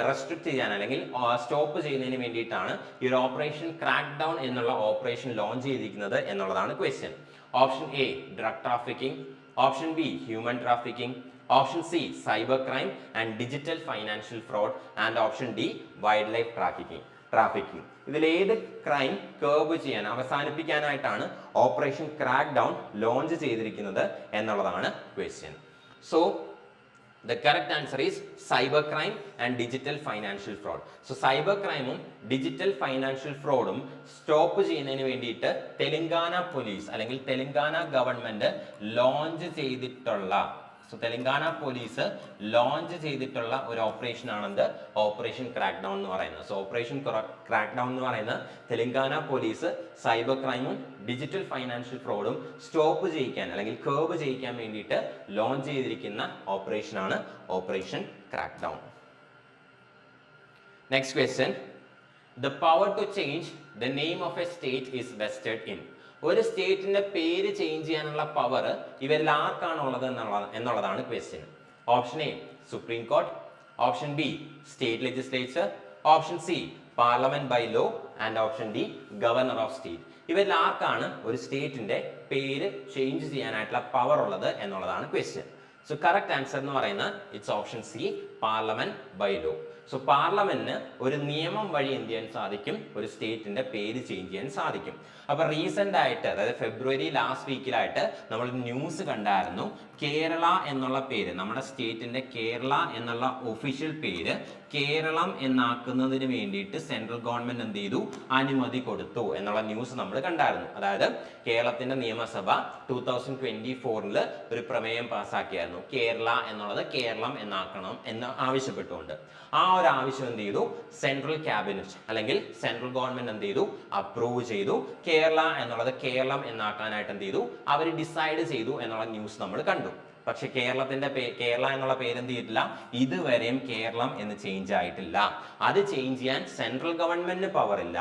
റെസ്ട്രിക്ട് ചെയ്യാൻ അല്ലെങ്കിൽ സ്റ്റോപ്പ് ചെയ്യുന്നതിന് വേണ്ടിയിട്ടാണ് ഈ ഒരു ഓപ്പറേഷൻ ക്രാക്ക് ഡൗൺ എന്നുള്ള ഓപ്പറേഷൻ ലോഞ്ച് ചെയ്തിരിക്കുന്നത് എന്നുള്ളതാണ് question. Option A drug trafficking, option B human trafficking, option C cyber crime and digital financial fraud and option D wild life trafficking. ഇതിൽ ഏത് ക്രൈം കർബ് ചെയ്യാൻ അവസാനിപ്പിക്കാനായിട്ടാണ് ഓപ്പറേഷൻ ക്രാക്ക് ഡൗൺ ലോഞ്ച് ചെയ്തിരിക്കുന്നത് എന്നുള്ളതാണ് question. So the correct answer is cyber crime and digital financial fraud. So cyber crime ഉം ഡിജിറ്റൽ ഫൈനാൻഷ്യൽ ഫ്രോഡും സ്റ്റോപ്പ് ചെയ്യുന്നതിന് വേണ്ടിയിട്ട് തെലങ്കാന പോലീസ് അല്ലെങ്കിൽ തെലങ്കാന ഗവൺമെന്റ് ലോഞ്ച് ചെയ്തിട്ടുള്ള തെലങ്കാന പോലീസ് ലോഞ്ച് ചെയ്തിട്ടുള്ള ഒരു ഓപ്പറേഷൻ ആണെന്ത് ഓപ്പറേഷൻ ക്രാക്ക് ഡൗൺ എന്ന് പറയുന്നത്. സോ ഓപ്പറേഷൻ ക്രാക്ക് ഡൗൺ എന്ന് പറയുന്നത് തെലങ്കാന പോലീസ് സൈബർ ക്രൈമും ഡിജിറ്റൽ ഫൈനാൻഷ്യൽ ഫ്രോഡും സ്റ്റോപ്പ് ചെയ്യിക്കാൻ അല്ലെങ്കിൽ കർബ് ചെയ്യിക്കാൻ വേണ്ടിയിട്ട് ലോഞ്ച് ചെയ്തിരിക്കുന്ന ഓപ്പറേഷൻ ആണ് operation crackdown. Next question. The power to change the name of a state is vested in. ഒരു സ്റ്റേറ്റിന്റെ പേര് ചേഞ്ച് ചെയ്യാനുള്ള പവർ ഇവരിൽ ആർക്കാണുള്ളത് എന്നുള്ളതാണ് question. Option A supreme court, option B state legislature, option C parliament by law and option D governor of state. ഇവരിൽ ആർക്കാണ് ഒരു സ്റ്റേറ്റിന്റെ പേര് ചേഞ്ച് ചെയ്യാനായിട്ടുള്ള പവർ ഉള്ളത് എന്നുള്ളതാണ് ക്വസ്റ്റ്യൻ. സോ കറക്റ്റ് ആൻസർ എന്ന് പറയുന്നത് it's option C parliament by law. So പാർലമെന്റിന് ഒരു നിയമം വഴി എന്ത് ചെയ്യാൻ സാധിക്കും ഒരു സ്റ്റേറ്റിന്റെ പേര് ചേഞ്ച് ചെയ്യാൻ സാധിക്കും. അപ്പൊ റീസെന്റ് ആയിട്ട് അതായത് ഫെബ്രുവരി ലാസ്റ്റ് വീക്കിലായിട്ട് നമ്മൾ ന്യൂസ് കണ്ടായിരുന്നു. കേരള എന്നുള്ള പേര് നമ്മുടെ സ്റ്റേറ്റിന്റെ കേരള എന്നുള്ള ഒഫീഷ്യൽ പേര് കേരളം എന്നാക്കുന്നതിന് വേണ്ടിയിട്ട് സെൻട്രൽ ഗവൺമെന്റ് എന്ത് ചെയ്തു അനുമതി കൊടുത്തു എന്നുള്ള ന്യൂസ് നമ്മൾ കണ്ടായിരുന്നു. അതായത് കേരളത്തിന്റെ നിയമസഭ 2024 ഒരു പ്രമേയം പാസ്സാക്കിയായിരുന്നു. കേരള എന്നുള്ളത് കേരളം എന്നാക്കണം എന്ന് ആവശ്യപ്പെട്ടുകൊണ്ട്. ആ ഒരു ആവശ്യം എന്ത് ചെയ്തു സെൻട്രൽ ക്യാബിനറ്റ് അല്ലെങ്കിൽ സെൻട്രൽ ഗവൺമെന്റ് എന്ത് ചെയ്തു അപ്രൂവ് ചെയ്തു. കേരള എന്നുള്ളത് കേരളം എന്നാക്കാനായിട്ട് എന്ത് ചെയ്തു അവർ ഡിസൈഡ് ചെയ്തു എന്നുള്ള ന്യൂസ് നമ്മൾ കണ്ടു. പക്ഷെ കേരളത്തിന്റെ കേരള എന്നുള്ള പേര് എന്ത് ചെയ്തിട്ടില്ല ഇതുവരെയും കേരളം എന്ന് ചേഞ്ച് ആയിട്ടില്ല. അത് ചേഞ്ച് ചെയ്യാൻ സെൻട്രൽ ഗവൺമെന്റിന് പവർ ഇല്ല.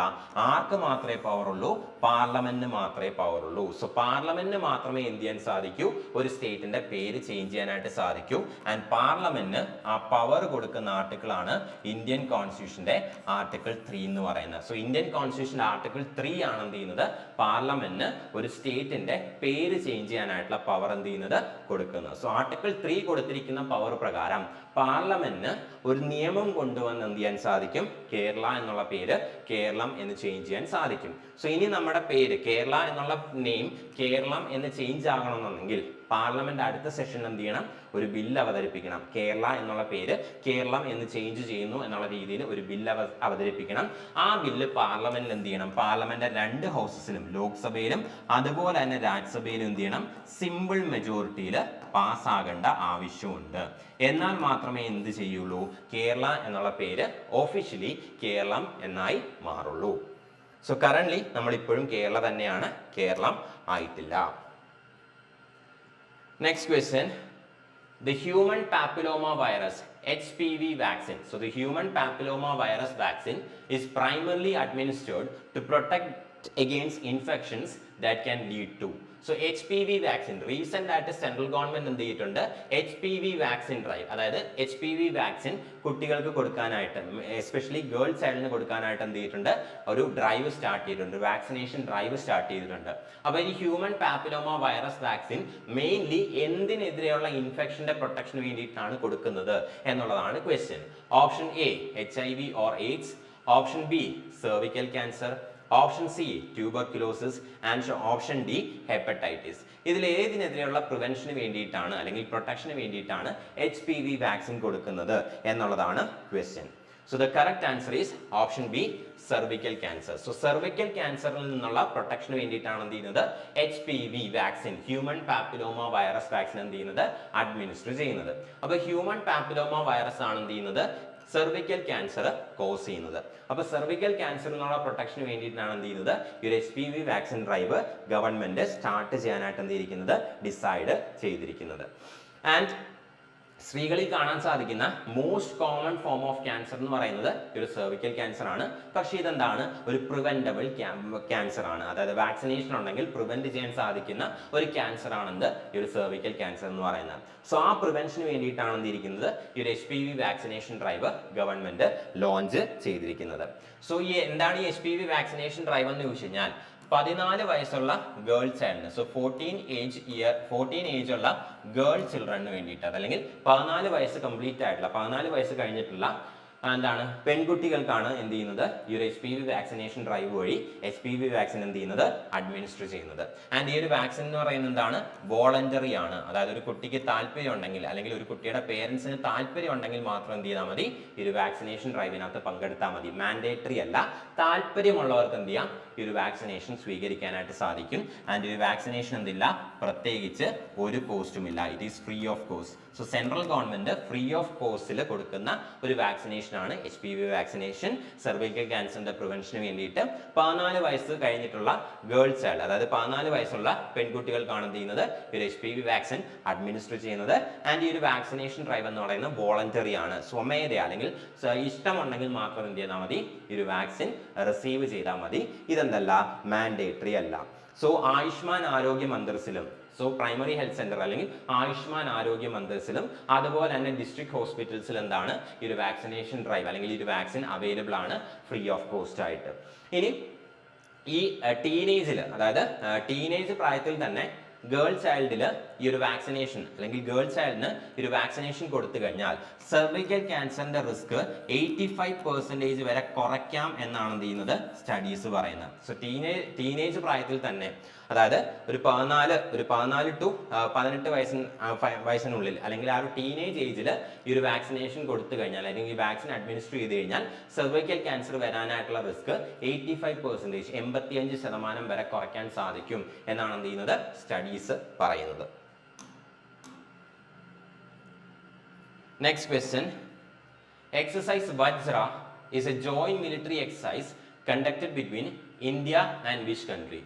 ആർക്ക് മാത്രമേ പവർ ഉള്ളൂ പാർലമെന്റിന് മാത്രമേ പവർ ഉള്ളൂ. സോ പാർലമെന്റിന് മാത്രമേ എന്ത് ചെയ്യാൻ സാധിക്കൂ ഒരു സ്റ്റേറ്റിന്റെ പേര് ചേഞ്ച് ചെയ്യാനായിട്ട് സാധിക്കൂ. ആൻഡ് പാർലമെന്റിന് ആ പവർ കൊടുക്കുന്ന ആർട്ടിക്കിൾ ആണ് ഇന്ത്യൻ കോൺസ്റ്റിറ്റ്യൂഷന്റെ ആർട്ടിക്കിൾ 3 എന്ന് പറയുന്നത്. സോ ഇന്ത്യൻ കോൺസ്റ്റിറ്റ്യൂഷന്റെ ആർട്ടിക്കിൾ 3 ആണ് എന്ത് ചെയ്യുന്നത് പാർലമെന്റിന് ഒരു സ്റ്റേറ്റിന്റെ പേര് ചേഞ്ച് ചെയ്യാനായിട്ടുള്ള പവർ എന്ത് ചെയ്യുന്നത് കൊടുക്കുന്നത്. സോ ആർട്ടിക്കിൾ 3 കൊടുത്തിരിക്കുന്ന പവർ പ്രകാരം പാർലമെന്റിന് ഒരു നിയമം കൊണ്ടുവന്ന് എന്ത് ചെയ്യാൻ സാധിക്കും കേരള എന്നുള്ള പേര് കേരളം എന്ന് ചേഞ്ച് ചെയ്യാൻ സാധിക്കും. സോ ഇനി നമ്മുടെ പേര് കേരള എന്നുള്ള നെയിം കേരളം എന്ന് ചേഞ്ച് ആകണമെന്നുണ്ടെങ്കിൽ പാർലമെന്റ് അടുത്ത സെഷനിൽ എന്ത് ചെയ്യണം, ഒരു ബില്ല് അവതരിപ്പിക്കണം. കേരള എന്നുള്ള പേര് കേരളം എന്ന് ചേഞ്ച് ചെയ്യുന്നു എന്നുള്ള രീതിയിൽ ഒരു ബില്ല് അവതരിപ്പിക്കണം. ആ ബില്ല് പാർലമെന്റിൽ എന്ത് ചെയ്യണം, പാർലമെന്റ് 2 ഹൗസസിലും ലോക്സഭയിലും അതുപോലെ തന്നെ രാജ്യസഭയിലും എന്ത് ചെയ്യണം, സിമ്പിൾ മെജോറിറ്റിയിൽ പാസ്സാകേണ്ട ആവശ്യമുണ്ട്. എന്നാൽ മാത്രമേ എന്ത് ചെയ്യുള്ളൂ, കേരള എന്നുള്ള പേര് ഒഫീഷ്യലി കേരളം എന്നായി മാറുള്ളൂ. സോ കറന്റ്ലി നമ്മൾ ഇപ്പോഴും കേരള തന്നെയാണ്, കേരളം ആയിട്ടില്ല. Next question, the human papilloma virus HPV vaccine. So the human papilloma virus vaccine is primarily administered to protect against infections that can lead to. So HPV vaccine recent ആയിട്ട് സെൻട്രൽ ഗവൺമെന്റ് എന്ത് ചെയ്തിട്ടുണ്ട്, HPV വാക്സിൻ ഡ്രൈവ്, അതായത് HPV വാക്സിൻ കുട്ടികൾക്ക് കൊടുക്കാനായിട്ട് എസ്പെഷ്യലി ഗേൾസ് ചൈൽഡിന് കൊടുക്കാനായിട്ട് എന്ത് ചെയ്തിട്ടുണ്ട്, ഒരു ഡ്രൈവ് സ്റ്റാർട്ട് ചെയ്തിട്ടുണ്ട്, വാക്സിനേഷൻ ഡ്രൈവ് സ്റ്റാർട്ട് ചെയ്തിട്ടുണ്ട്. അപ്പോൾ ഈ human papilloma virus vaccine mainly എന്തിനെതിരെയുള്ള ഇൻഫെക്ഷന്റെ പ്രൊട്ടക്ഷന് വേണ്ടിയിട്ടാണ് കൊടുക്കുന്നത് എന്നുള്ളതാണ് question. Option A HIV or AIDS, option B cervical cancer, option C tuberculosis and option D hepatitis. ഇതിൽ ഏതിനെതിരെയുള്ള പ്രിവെൻഷന് വേണ്ടിയിട്ടാണ് അല്ലെങ്കിൽ പ്രൊട്ടക്ഷന് വേണ്ടിയിട്ടാണ് HPV വാക്സിൻ കൊടുക്കുന്നത് എന്നുള്ളതാണ് question. So the correct answer is option B, cervical cancer. So cervical cancer ൽ നിന്നുള്ള പ്രൊട്ടക്ഷന് വേണ്ടിയിട്ടാണ് എന്ത് ചെയ്യുന്നത്, HPV vaccine, human papilloma virus vaccine എന്ത് ചെയ്യുന്നത്, അഡ്മിനിസ്റ്റർ ചെയ്യുന്നത്. അപ്പോൾ ഹ്യൂമൻ പാപ്പിലോമ വൈറസ് ആണ് എന്ത് ചെയ്യുന്നത്, സെർവിക്കൽ ക്യാൻസർ കോസ് ചെയ്യുന്നത്. അപ്പോൾ സെർവിക്കൽ ക്യാൻസറിൽ നിന്നുള്ള പ്രൊട്ടക്ഷന് വേണ്ടിയിട്ടാണ് എന്ത് ചെയ്യുന്നത്, ഈ ഒരു HPV vaccine drive government start ചെയ്യാനായിട്ട് എന്ത് ചെയ്തിരിക്കുന്നത്, ഡിസൈഡ് ചെയ്തിരിക്കുന്നത്. ആൻഡ് സ്ത്രീകളിൽ കാണാൻ സാധിക്കുന്ന most common form of cancer എന്ന് പറയുന്നത് ഒരു സെർവിക്കൽ ക്യാൻസർ ആണ്. പക്ഷേ ഇതെന്താണ്, ഒരു പ്രിവെന്റബിൾ ക്യാൻസർ ആണ്. അതായത് വാക്സിനേഷൻ ഉണ്ടെങ്കിൽ പ്രിവെന്റ് ചെയ്യാൻ സാധിക്കുന്ന ഒരു ക്യാൻസർ ആണെന്ത് ഈ ഒരു സെർവിക്കൽ ക്യാൻസർ എന്ന് പറയുന്നത്. സോ ആ പ്രിവെൻഷന് വേണ്ടിയിട്ടാണ് എന്തിരിക്കുന്നത്, ഈ ഒരു HPV vaccination drive government launch ചെയ്തിരിക്കുന്നത്. സോ ഈ എന്താണ് ഈ HPV വാക്സിനേഷൻ ഡ്രൈവ് എന്ന് ചോദിച്ചു കഴിഞ്ഞാൽ, 14 വയസ്സുള്ള ഗേൾ ചൈൽഡിന്, സോ 14 ഏജ് ഉള്ള ഗേൾ ചിൽഡ്രന് വേണ്ടിയിട്ട്, അല്ലെങ്കിൽ 14 വയസ്സ് കംപ്ലീറ്റ് ആയിട്ടുള്ള 14 വയസ്സ് കഴിഞ്ഞിട്ടുള്ള എന്താണ് പെൺകുട്ടികൾക്കാണ് എന്ത് ചെയ്യുന്നത്, ഈ ഒരു HPV വാക്സിനേഷൻ ഡ്രൈവ് വഴി HPV വാക്സിൻ എന്ത് ചെയ്യുന്നത്, അഡ്മിനിസ്റ്റർ ചെയ്യുന്നത്. ആൻഡ് ഈ ഒരു വാക്സിൻ എന്ന് പറയുന്നത് എന്താണ്, വോളണ്ടറി ആണ്. അതായത് ഒരു കുട്ടിക്ക് താല്പര്യം ഉണ്ടെങ്കിൽ അല്ലെങ്കിൽ ഒരു കുട്ടിയുടെ പേരൻസിന് താല്പര്യം ഉണ്ടെങ്കിൽ മാത്രം എന്ത് ചെയ്താൽ മതി, ഈ ഒരു വാക്സിനേഷൻ ഡ്രൈവിനകത്ത് പങ്കെടുത്താൽ മതി. മാൻഡേറ്ററി അല്ല, താല്പര്യമുള്ളവർക്ക് എന്ത് ചെയ്യാം, ഈ ഒരു വാക്സിനേഷൻ സ്വീകരിക്കാനായിട്ട് സാധിക്കും. ആൻഡ് ഈ വാക്സിനേഷൻ എന്തില്ല, പ്രത്യേകിച്ച് ഒരു കോസ്റ്റും ഇല്ല, it is free of cost. So central government free of കോസ്റ്റിൽ കൊടുക്കുന്ന ഒരു വാക്സിനേഷൻ ആണ് HPV വാക്സിനേഷൻ. സെർവിക്കൽ ക്യാൻസറിന്റെ പ്രിവെൻഷന് വേണ്ടിയിട്ട് 14 വയസ്സ് കഴിഞ്ഞിട്ടുള്ള ഗേൾ ചൈൽഡ്, അതായത് 14 വയസ്സുള്ള പെൺകുട്ടികൾക്കാണ് എന്ത് ചെയ്യുന്നത്, ഒരു HPV വാക്സിൻ അഡ്മിനിസ്റ്റർ ചെയ്യുന്നത്. ആൻഡ് ഈ ഒരു വാക്സിനേഷൻ ഡ്രൈവ് എന്ന് പറയുന്നത് വോളണ്ടറി ആണ്, സ്വമേധ അല്ലെങ്കിൽ ഇഷ്ടമുണ്ടെങ്കിൽ മാത്രം എന്ത് ചെയ്താൽ മതി, ഈ ഒരു വാക്സിൻ റിസീവ് ചെയ്താൽ മതി. ഇതെന്തല്ല, മാൻഡേറ്ററി അല്ല. സോ ആയുഷ്മാൻ ആരോഗ്യ മന്ദിർസിലും, സോ പ്രൈമറി ഹെൽത്ത് സെന്റർ അല്ലെങ്കിൽ ആയുഷ്മാൻ ആരോഗ്യ മന്ദിർസിലും അതുപോലെ തന്നെ ഡിസ്ട്രിക്ട് ഹോസ്പിറ്റൽസിൽ എന്താണ്, ഈ ഒരു വാക്സിനേഷൻ ഡ്രൈവ് അല്ലെങ്കിൽ ഈ ഒരു വാക്സിൻ അവൈലബിൾ ആണ് ഫ്രീ ഓഫ് കോസ്റ്റ് ആയിട്ട്. ഇനി ഈ ടീനേജിൽ, അതായത് ടീനേജ് പ്രായത്തിൽ തന്നെ ഗേൾ ചൈൽഡിൽ ഈ ഒരു വാക്സിനേഷൻ അല്ലെങ്കിൽ ഗേൾ ചൈൽഡിന് ഈ ഒരു വാക്സിനേഷൻ കൊടുത്തു കഴിഞ്ഞാൽ സെർവിക്കൽ ക്യാൻസറിന്റെ റിസ്ക് 85% വരെ കുറയ്ക്കാം എന്നാണ് എന്ത് ചെയ്യുന്നത്, സ്റ്റഡീസ് പറയുന്നത്. സോ ടീനേജ് പ്രായത്തിൽ തന്നെ, അതായത് ഒരു 14 ടു 18 വയസ്സിനുള്ളിൽ അല്ലെങ്കിൽ ആ ഒരു ടീനേജ് ഏജിൽ ഈ ഒരു വാക്സിനേഷൻ കൊടുത്തു കഴിഞ്ഞാൽ അല്ലെങ്കിൽ ഈ വാക്സിൻ അഡ്മിനിസ്റ്റർ ചെയ്ത് കഴിഞ്ഞാൽ സെർവിക്കൽ ക്യാൻസർ വരാനായിട്ടുള്ള റിസ്ക് 85%, 85% വരെ കുറയ്ക്കാൻ സാധിക്കും എന്നാണ് എന്ത് ചെയ്യുന്നത്, സ്റ്റഡീസ് പറയുന്നത്. Next question. Exercise Vajra is a joint military exercise conducted between India and which country?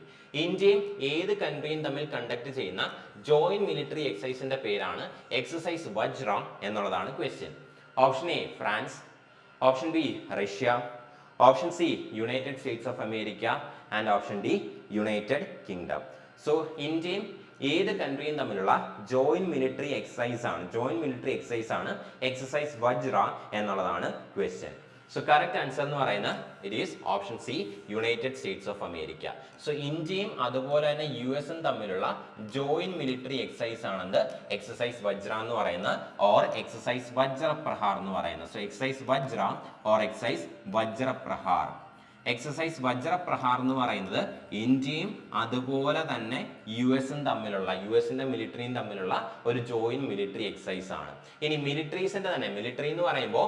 ഇന്ത്യയും ഏത് കൺട്രിയും തമ്മിൽ കണ്ടക്ട് ചെയ്യുന്ന ജോയിന്റ് മിലിറ്ററി എക്സസൈസിന്റെ പേരാണ് എക്സസൈസ് വജ്ര എന്നുള്ളതാണ് question. Option A France, option B Russia, option C United States of America and option D United kingdom. So ഇന്ത്യയും ഏത് കൺട്രിയും തമ്മിലുള്ള ജോയിന്റ് മിലിറ്ററി എക്സസൈസ് ആണ് എക്സസൈസ് വജ്ര എന്നുള്ളതാണ് ക്വസ്റ്റ്യൻ. സോ കറക്റ്റ് ആൻസർ എന്ന് പറയുന്നത് it is option C, United States of America. So ഇന്ത്യയും അതുപോലെ തന്നെ US തമ്മിലുള്ള ജോയിന്റ് മിലിറ്ററി എക്സസൈസ് ആണെന്ന് എക്സസൈസ് വജ്ര എന്ന് പറയുന്നത്, ഓർ എക്സസൈസ് വജ്ര പ്രഹാർ എന്ന് പറയുന്നത്. So exercise വജ്ര or exercise Vajra Prahar. Exercise Vajra Prahar എന്ന് പറയുന്നത് ഇന്ത്യയും അതുപോലെ തന്നെ യുഎസിന്റെ മിലിറ്ററിയും തമ്മിലുള്ള ഒരു ജോയിന്റ് മിലിറ്ററി എക്സസൈസ് ആണ്. ഇനി മിലിറ്ററീസിന്റെ തന്നെ, മിലിറ്ററി എന്ന് പറയുമ്പോൾ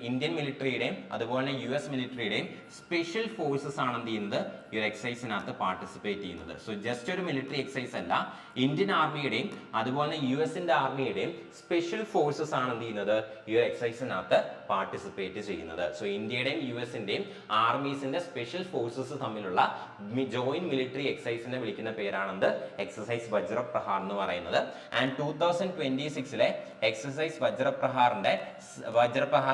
ഇന്ത്യൻ മിലിറ്ററിയുടെയും അതുപോലെ US മിലിറ്ററിയുടെയും സ്പെഷ്യൽ ഫോഴ്സസ് ആണ് എന്ത് ചെയ്യുന്നത്, ഈ ഒരു എക്സസൈസിനകത്ത് പാർട്ടിസിപ്പേറ്റ് ചെയ്യുന്നത്. സോ ജസ്റ്റ് ഒരു മിലിറ്ററി എക്സസൈസ് അല്ല, ഇന്ത്യൻ ആർമിയുടെയും അതുപോലെ യുഎസിന്റെ ആർമിയുടെയും സ്പെഷ്യൽ ഫോഴ്സസ് ആണ് എന്ത് ചെയ്യുന്നത്, ഈ ഒരു എക്സസൈസിനകത്ത് പാർട്ടിസിപ്പേറ്റ് ചെയ്യുന്നത്. സോ ഇന്ത്യയുടെയും യുഎസിന്റെയും ആർമീസിന്റെ സ്പെഷ്യൽ ഫോഴ്സസ് തമ്മിലുള്ള ജോയിന്റ് മിലിറ്ററി എക്സസൈസിനെ വിളിക്കുന്ന പേരാണെന്ത്, എക്സസൈസ് വജ്രപ്രഹാർ എന്ന് പറയുന്നത്. ആൻഡ് 2026 എക്സസൈസ് വജ്രപ്രഹാർ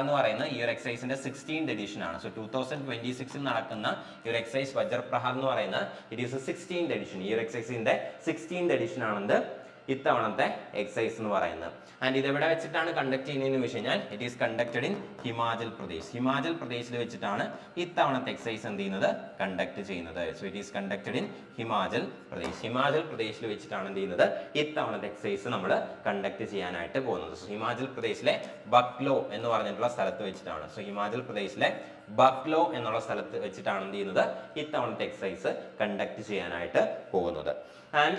എന്ന് പറയുന്ന ഈ ഒരു എക്സസൈസിന്റെ 16th എഡിഷൻ ആണ്. സോ 2026 നടക്കുന്ന ഈ ഒരു എക്സസൈസ് വജ്രപ്രഹാർ എന്ന് പറയുന്നത് ഇറ്റ് ഈസ് 16th എഡിഷൻ. ഈ ഒരു എക്സസൈസിന്റെ 16th എഡിഷൻ ആണെന്ത്, ഇത്തവണത്തെ എക്സസൈസ് എന്ന് പറയുന്നത്. ആൻഡ് ഇത് എവിടെ വെച്ചിട്ടാണ് കണ്ടക്ട് ചെയ്യുന്നതെന്ന് വെച്ച് കഴിഞ്ഞാൽ it is conducted in Himachal Pradesh. Himachal പ്രദേശിൽ വെച്ചിട്ടാണ് ഇത്തവണത്തെ എക്സസൈസ് എന്ത് ചെയ്യുന്നത്, കണ്ടക്ട് ചെയ്യുന്നത്. So it is conducted in Himachal Pradesh. Himachal പ്രദേശിൽ വെച്ചിട്ടാണ് എന്ത് ചെയ്യുന്നത്, ഇത്തവണത്തെ എക്സസൈസ് നമ്മൾ കണ്ടക്ട് ചെയ്യാനായിട്ട് പോകുന്നത്. സോ ഹിമാചൽ പ്രദേശിലെ ബക്ലോ എന്ന് പറഞ്ഞിട്ടുള്ള സ്ഥലത്ത് വെച്ചിട്ടാണ്. സോ ഹിമാചൽ പ്രദേശിലെ ബക്ലോ എന്നുള്ള സ്ഥലത്ത് വെച്ചിട്ടാണ് എന്ത് ചെയ്യുന്നത്, ഇത്തവണത്തെ എക്സസൈസ് കണ്ടക്ട് ചെയ്യാനായിട്ട് പോകുന്നത്. ആൻഡ്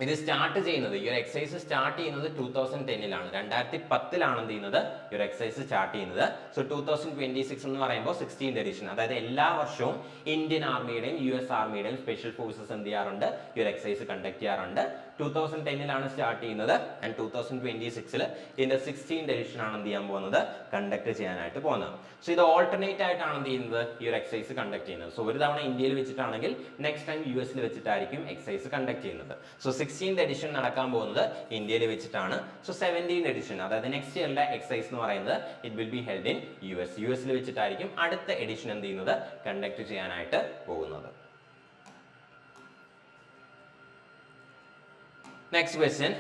ഇത് സ്റ്റാർട്ട് ചെയ്യുന്നത്, ഈ ഒരു എക്സസൈസ് സ്റ്റാർട്ട് ചെയ്യുന്നത് 2010 2010 എന്ത് ചെയ്യുന്നത്, ഈ ഒരു എക്സസൈസ് സ്റ്റാർട്ട് ചെയ്യുന്നത്. സോ 2026 എന്ന് പറയുമ്പോൾ 16th എഡിഷൻ, അതായത് എല്ലാ വർഷവും ഇന്ത്യൻ ആർമിയുടെയും US ആർമിയുടെയും സ്പെഷ്യൽ ഫോഴ്സസ് എന്ത് ചെയ്യാറുണ്ട്, ഈ ഒരു എക്സസൈസ് കണ്ടക്ട് ചെയ്യാറുണ്ട്. 2010 സ്റ്റാർട്ട് ചെയ്യുന്നത് ആൻഡ് 2026 ഇതിന്റെ 16th എഡിഷൻ ആണ് എന്ത് ചെയ്യാൻ പോകുന്നത്, കണ്ടക്ട് ചെയ്യാനായിട്ട് പോകുന്നത്. സോ ഇത് ഓൾട്ടർനേറ്റ് ആയിട്ടാണ് എന്ത് ചെയ്യുന്നത്, ഈ ഒരു എക്സസൈസ് കണ്ടക്ട് ചെയ്യുന്നത്. സോ ഒരു തവണ ഇന്ത്യയിൽ വെച്ചിട്ടാണെങ്കിൽ നെക്സ്റ്റ് ടൈം US വെച്ചിട്ടായിരിക്കും എക്സസൈസ് കണ്ടക്ട് ചെയ്യുന്നത്. സോ 16th എഡിഷൻ നടക്കാൻ പോകുന്നത് ഇന്ത്യയിൽ വെച്ചിട്ടാണ്. സോ 17th എഡിഷൻ, അതായത് നെക്സ്റ്റ് ഇയറിലെ എക്സസൈസ് എന്ന് പറയുന്നത് it will be held in US വെച്ചിട്ടായിരിക്കും അടുത്ത എഡിഷൻ എന്ത് ചെയ്യുന്നത്, കണ്ടക്ട് ചെയ്യാനായിട്ട് പോകുന്നത്. Next question.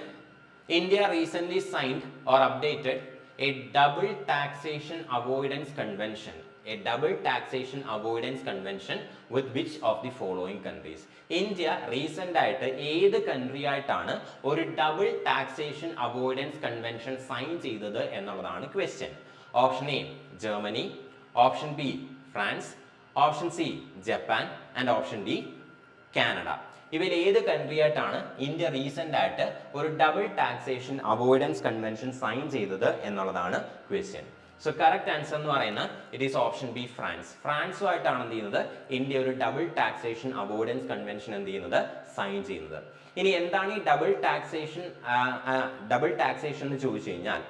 India recently signed or updated a double taxation avoidance convention. A double taxation avoidance convention with which of the following countries? India recent ആയിട്ട് ഏത് കൺട്രി ആയിട്ടാണ് ഒരു double taxation avoidance convention sign ചെയ്തത് എന്നുള്ളതാണ് question. Option A Germany, option B France, option C Japan and option D Canada. ഇവയിൽ ഏത് കൺട്രി ആയിട്ടാണ് ഇന്ത്യ റീസെന്റ് ആയിട്ട് ഒരു double taxation avoidance convention sign ചെയ്തത് എന്നുള്ളതാണ് ക്വസ്റ്റ്യൻ. സോ കറക്റ്റ് ആൻസർ എന്ന് പറയുന്നത് it is option B France. ഫ്രാൻസുമായിട്ടാണ് എന്ത് ചെയ്യുന്നത്, ഇന്ത്യ ഒരു ഡബിൾ ടാക്സേഷൻ അവോയ്ഡൻസ് കൺവെൻഷൻ എന്ത് ചെയ്യുന്നത്, സൈൻ ചെയ്യുന്നത്. ഇനി എന്താണ് ഈ ഡബിൾ ടാക്സേഷൻ എന്ന് ചോദിച്ചു കഴിഞ്ഞാൽ,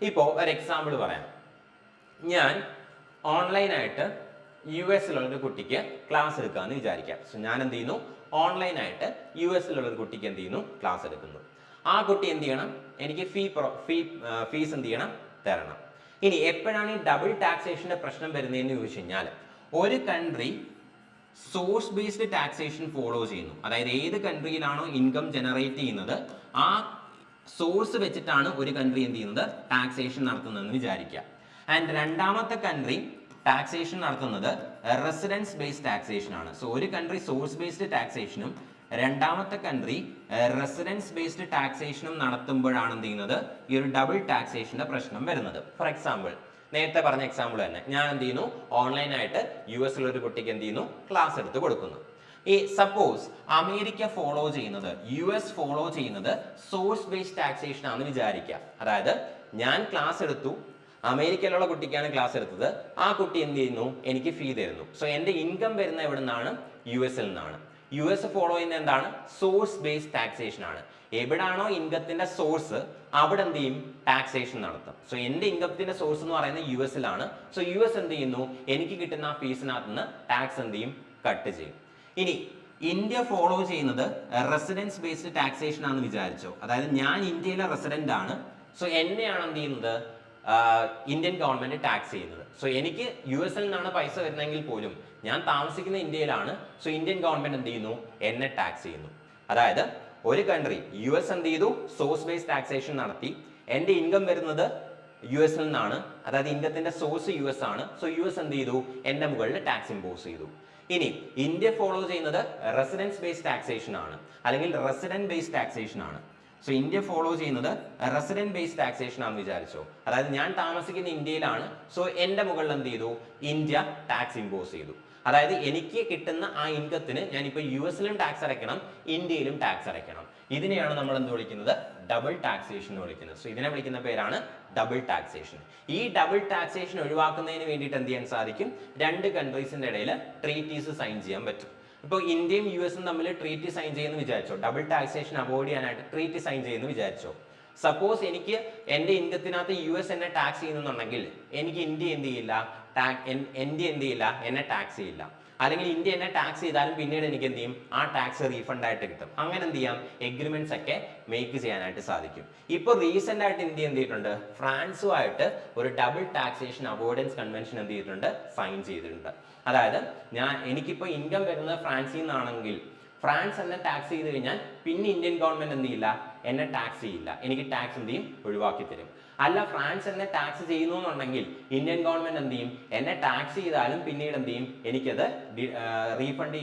ഇപ്പോൾ ഒരു എക്സാമ്പിൾ പറയാം. ഞാൻ ഓൺലൈനായിട്ട് US-ലുള്ള ഒരു കുട്ടിക്ക് ക്ലാസ് എടുക്കാമെന്ന് വിചാരിക്കാം. സോ ഞാൻ എന്ത് ചെയ്യുന്നു, ഓൺലൈനായിട്ട് US-ലുള്ള ഒരു കുട്ടിക്ക് എന്ത് ചെയ്യുന്നു, ക്ലാസ് എടുക്കുന്നു. ആ കുട്ടി എന്ത് ചെയ്യണം, എനിക്ക് ഫീസ് എന്ത് ചെയ്യണം, തരണം. ഇനി എപ്പോഴാണ് ഈ ഡബിൾ ടാക്സേഷന്റെ പ്രശ്നം വരുന്നതെന്ന് ചോദിച്ചു കഴിഞ്ഞാൽ, ഒരു country source based taxation follow ചെയ്യുന്നു. അതായത് ഏത് കൺട്രിയിലാണോ ഇൻകം ജനറേറ്റ് ചെയ്യുന്നത് ആ സോഴ്സ് വെച്ചിട്ടാണ് ഒരു കൺട്രി എന്ത് ചെയ്യുന്നത്, ടാക്സേഷൻ നടത്തുന്നതെന്ന് വിചാരിക്കുക. ആൻഡ് രണ്ടാമത്തെ കൺട്രി ടാക്സേഷൻ നടത്തുന്നത് റെസിഡൻസ് ബേസ്ഡ് ടാക്സേഷൻ ആണ്. സോ ഒരു കൺട്രി സോഴ്സ് ബേസ്ഡ് ടാക്സേഷനും രണ്ടാമത്തെ കൺട്രി റെസിഡൻസ് ബേസ്ഡ് ടാക്സേഷനും നടത്തുമ്പോഴാണ് എന്ത് ചെയ്യുന്നത്, ഈ ഒരു ഡബിൾ ടാക്സേഷന്റെ പ്രശ്നം വരുന്നത്. ഫോർ എക്സാമ്പിൾ, നേരത്തെ പറഞ്ഞ എക്സാമ്പിൾ തന്നെ, ഞാൻ എന്ത് ചെയ്യുന്നു, ഓൺലൈനായിട്ട് US-ലുള്ള ഒരു കുട്ടിക്ക് എന്ത് ചെയ്യുന്നു, ക്ലാസ് എടുത്ത് കൊടുക്കുന്നു. ഈ സപ്പോസ് അമേരിക്ക ഫോളോ ചെയ്യുന്നത്, US ഫോളോ ചെയ്യുന്നത് സോഴ്സ് ബേസ്ഡ് ടാക്സേഷൻ ആണെന്ന് വിചാരിക്കുക. അതായത് ഞാൻ ക്ലാസ് എടുത്തു, അമേരിക്കയിലുള്ള കുട്ടിക്കാണ് ക്ലാസ് എടുത്തത്, ആ കുട്ടി എന്ത് ചെയ്യുന്നു, എനിക്ക് ഫീ തരുന്നു. സോ എന്റെ ഇൻകം വരുന്ന എവിടെ നിന്നാണ്, US-ൽ നിന്നാണ്. US ഫോളോ ചെയ്യുന്ന എന്താണ്, സോഴ്സ് ബേസ്ഡ് ടാക്സേഷൻ ആണ്. എവിടാണോ ഇൻകത്തിന്റെ സോഴ്സ് അവിടെ എന്ത് ചെയ്യും, ടാക്സേഷൻ നടത്തും. സോ എന്റെ ഇൻകത്തിന്റെ സോഴ്സ് എന്ന് പറയുന്നത് US-ലാണ്. സോ US എന്ത് ചെയ്യുന്നു, എനിക്ക് കിട്ടുന്ന ആ ഫീസിനകത്ത് നിന്ന് ടാക്സ് എന്ത് ചെയ്യും, കട്ട് ചെയ്യും. ഇനി ഇന്ത്യ ഫോളോ ചെയ്യുന്നത് റെസിഡൻസ് ബേസ്ഡ് ടാക്സേഷൻ ആണെന്ന് വിചാരിച്ചോ. അതായത് ഞാൻ ഇന്ത്യയിലെ റെസിഡന്റ് ആണ്. സോ എന്നെയാണ് എന്ത് ചെയ്യുന്നത്, ഇന്ത്യൻ ഗവൺമെന്റ് ടാക്സ് ചെയ്യുന്നത്. സോ എനിക്ക് US-ൽ നിന്നാണ് പൈസ വരുന്നതെങ്കിൽ പോലും ഞാൻ താമസിക്കുന്ന ഇന്ത്യയിലാണ്. സോ ഇന്ത്യൻ ഗവൺമെന്റ് എന്ത് ചെയ്യുന്നു, എന്നെ ടാക്സ് ചെയ്യുന്നു. അതായത് ഒരു കൺട്രി US എന്ത് ചെയ്തു, സോഴ്സ് ബേസ്ഡ് ടാക്സേഷൻ നടത്തി, എന്റെ ഇൻകം വരുന്നത് US-ൽ നിന്നാണ്, അതായത് ഇൻകത്തിന്റെ സോഴ്സ് US ആണ്. സോ US എന്ത് ചെയ്തു, എന്റെ മുകളിൽ ടാക്സ് ഇമ്പോസ് ചെയ്തു. ഇനി ഇന്ത്യ ഫോളോ ചെയ്യുന്നത് റെസിഡൻസ് ബേസ്ഡ് ടാക്സേഷൻ ആണ്, അല്ലെങ്കിൽ റെസിഡന്റ് ബേസ്ഡ് ടാക്സേഷൻ ആണ്. സോ ഇന്ത്യ ഫോളോ ചെയ്യുന്നത് റെസിഡന്റ് ബേസ്ഡ് ടാക്സേഷൻ ആണെന്ന് വിചാരിച്ചോ. അതായത് ഞാൻ താമസിക്കുന്ന ഇന്ത്യയിലാണ്. സോ എന്റെ മുകളിൽ എന്ത് ചെയ്തു, ഇന്ത്യ ടാക്സ് ഇമ്പോസ് ചെയ്തു. അതായത് എനിക്ക് കിട്ടുന്ന ആ ഇൻകത്തിന് ഞാനിപ്പോൾ യു എസിലും ടാക്സ് അടയ്ക്കണം, ഇന്ത്യയിലും ടാക്സ് അടയ്ക്കണം. ഇതിനെയാണ് നമ്മൾ എന്ത് വിളിക്കുന്നത്? ഡബിൾ ടാക്സേഷൻ എന്ന് വിളിക്കുന്നത്. സോ ഇതിനെ വിളിക്കുന്ന പേരാണ് ഡബിൾ ടാക്സേഷൻ. ഈ ഡബിൾ ടാക്സേഷൻ ഒഴിവാക്കുന്നതിന് വേണ്ടിയിട്ട് എന്ത് ചെയ്യാൻ സാധിക്കും? രണ്ട് കൺട്രീസിന്റെ ഇടയിൽ ട്രീറ്റീസ് സൈൻ ചെയ്യാൻ പറ്റും. ഇപ്പോൾ ഇന്ത്യയും യു എസും തമ്മിൽ ട്രീറ്റി സൈൻ ചെയ്യുന്നു വിചാരിച്ചോ, ഡബിൾ ടാക്സേഷൻ അവോയ്ഡ് ചെയ്യാനായിട്ട് ട്രീറ്റി സൈൻ ചെയ്യുന്നു വിചാരിച്ചോ. സപ്പോസ് എനിക്ക് എൻ്റെ ഇൻകത്തിനകത്ത് യു എസ് എന്നെ ടാക്സ് ചെയ്യുന്നുണ്ടെങ്കിൽ എനിക്ക് ഇന്ത്യ എന്ത് ചെയ്യില്ല, എന്നെ ടാക്സ് ചെയ്യില്ല. അല്ലെങ്കിൽ ഇന്ത്യ എന്നെ ടാക്സ് ചെയ്താലും പിന്നീട് എനിക്ക് എന്ത് ചെയ്യും? ആ ടാക്സ് റീഫണ്ട് ആയിട്ട് കിട്ടും. അങ്ങനെ എന്ത് ചെയ്യാം? എഗ്രിമെന്റ്സ് ഒക്കെ മേക്ക് ചെയ്യാനായിട്ട് സാധിക്കും. ഇപ്പോൾ റീസെന്റ് ആയിട്ട് ഇന്ത്യ എന്ത് ചെയ്തിട്ടുണ്ട്? ഫ്രാൻസുമായിട്ട് ഒരു ഡബിൾ ടാക്സേഷൻ അവോയ്ഡൻസ് കൺവെൻഷൻ എന്ത് ചെയ്തിട്ടുണ്ട്? സൈൻ ചെയ്തിട്ടുണ്ട്. അതായത് എനിക്കിപ്പോൾ ഇൻകം വരുന്നത് ഫ്രാൻസിൽ നിന്നാണെങ്കിൽ ഫ്രാൻസ് എന്നെ ടാക്സ് ചെയ്ത് കഴിഞ്ഞാൽ പിന്നെ ഇന്ത്യൻ ഗവൺമെന്റ് എന്ത് ചെയ്യില്ല? എന്നെ ടാക്സ് ചെയ്യില്ല. എനിക്ക് ടാക്സ് എന്ത് ചെയ്യും? ഒഴിവാക്കി തരും. അല്ല, ഫ്രാൻസ് എന്നെ ടാക്സ് ചെയ്യുന്നു എന്നുണ്ടെങ്കിൽ ഇന്ത്യൻ ഗവൺമെന്റ് എന്ത് ചെയ്യും? എന്നെ ടാക്സ് ചെയ്താലും പിന്നീട് എന്ത് ചെയ്യും? എനിക്കത് റീഫണ്ട്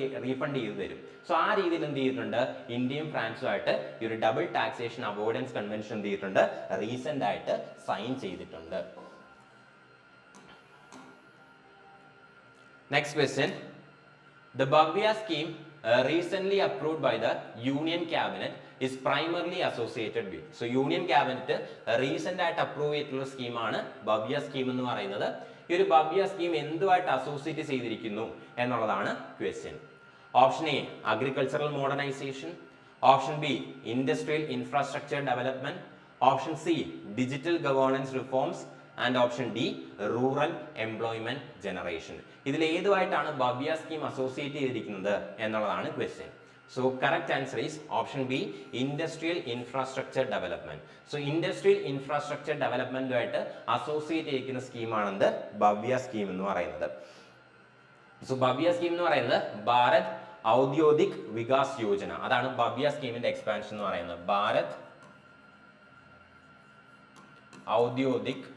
ചെയ്ത് തരും. സോ ആ രീതിയിൽ എന്ത് ചെയ്തിട്ടുണ്ട്? ഇന്ത്യയും ഫ്രാൻസും ആയിട്ട് ഈ ഒരു ഡബിൾ ടാക്സേഷൻ അവോയ്ഡൻസ് കൺവെൻഷൻ എന്ത് ചെയ്തിട്ടുണ്ട്? റീസെന്റ് ആയിട്ട് സൈൻ ചെയ്തിട്ടുണ്ട്. Next question. The Bhavya scheme recently approved by the Union Cabinet is primarily associated with. So Union Cabinet recent ആയിട്ട് അപ്രൂവ് ചെയ്തിട്ടുള്ള സ്കീമാണ് ഭവ്യ സ്കീം എന്ന് പറയുന്നത്. ഈ ഒരു ഭവ്യ സ്കീം എന്തുമായിട്ട് അസോസിയേറ്റ് ചെയ്തിരിക്കുന്നു എന്നുള്ളതാണ് question. Option A agricultural modernisation, option B industrial infrastructure development, option C digital governance reforms and option D rural employment generation. ഇതിൽ ഏതുമായിട്ടാണ് ഭവ്യ സ്കീം അസോസിയേറ്റ് ചെയ്തിരിക്കുന്നത് എന്നുള്ളതാണ് question. So correct answer is option B industrial infrastructure development. So industrial infrastructure ഡെവലപ്മെന്റുമായിട്ട് അസോസിയേറ്റ് ചെയ്തിരിക്കുന്ന സ്കീമാണെന്ത്? ഭവ്യ സ്കീം എന്ന് പറയുന്നത്. സോ ഭവ്യ സ്കീം എന്ന് പറയുന്നത് ഭാരത് ഔദ്യോഗിക് വികാസ് യോജന. അതാണ് ഭവ്യ സ്കീമിന്റെ എക്സ്പാൻഷൻ എന്ന് പറയുന്നത്. ഭാരത് ഔദ്യോഗിക്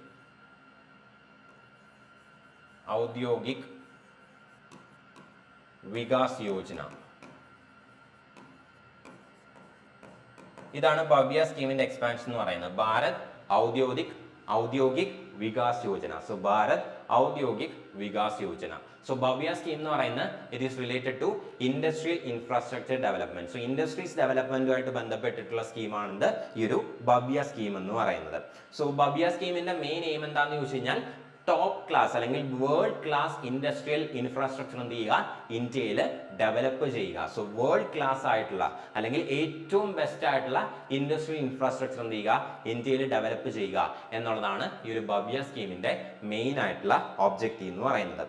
വികാസ് യോജന. ഇതാണ് ഭവ്യ സ്കീമിന്റെ എക്സ്പാൻഷൻ എന്ന് പറയുന്നത്. Bharat Audyogik Vikas Yojana. So Bharat Audyogik Vikas Yojana. So Bhavya scheme എന്ന് പറയുന്നത് it is related to industrial infrastructure development. So industries ഡെവലപ്മെന്റുമായിട്ട് ബന്ധപ്പെട്ടിട്ടുള്ള സ്കീമാണിത് ഈ ഒരു ഭവ്യ സ്കീം എന്ന് പറയുന്നത്. സോ ഭവ്യ സ്കീമിന്റെ മെയിൻ എയിം എന്താണെന്ന് ചോദിച്ചു കഴിഞ്ഞാൽ ടോപ്പ് ക്ലാസ് അല്ലെങ്കിൽ വേൾഡ് ക്ലാസ് ഇൻഡസ്ട്രിയൽ ഇൻഫ്രാസ്ട്രക്ചർ എന്ത് ചെയ്യുക? ഇന്ത്യയിൽ ഡെവലപ്പ് ചെയ്യുക. സോ വേൾഡ് ക്ലാസ് ആയിട്ടുള്ള അല്ലെങ്കിൽ ഏറ്റവും ബെസ്റ്റ് ആയിട്ടുള്ള ഇൻഡസ്ട്രിയൽ ഇൻഫ്രാസ്ട്രക്ചർ എന്ത് ചെയ്യുക? ഇന്ത്യയിൽ ഡെവലപ്പ് ചെയ്യുക എന്നുള്ളതാണ് ഈ ഒരു ഭവ്യ സ്കീമിന്റെ മെയിൻ ആയിട്ടുള്ള ഒബ്ജക്റ്റീവ് എന്ന് പറയുന്നത്.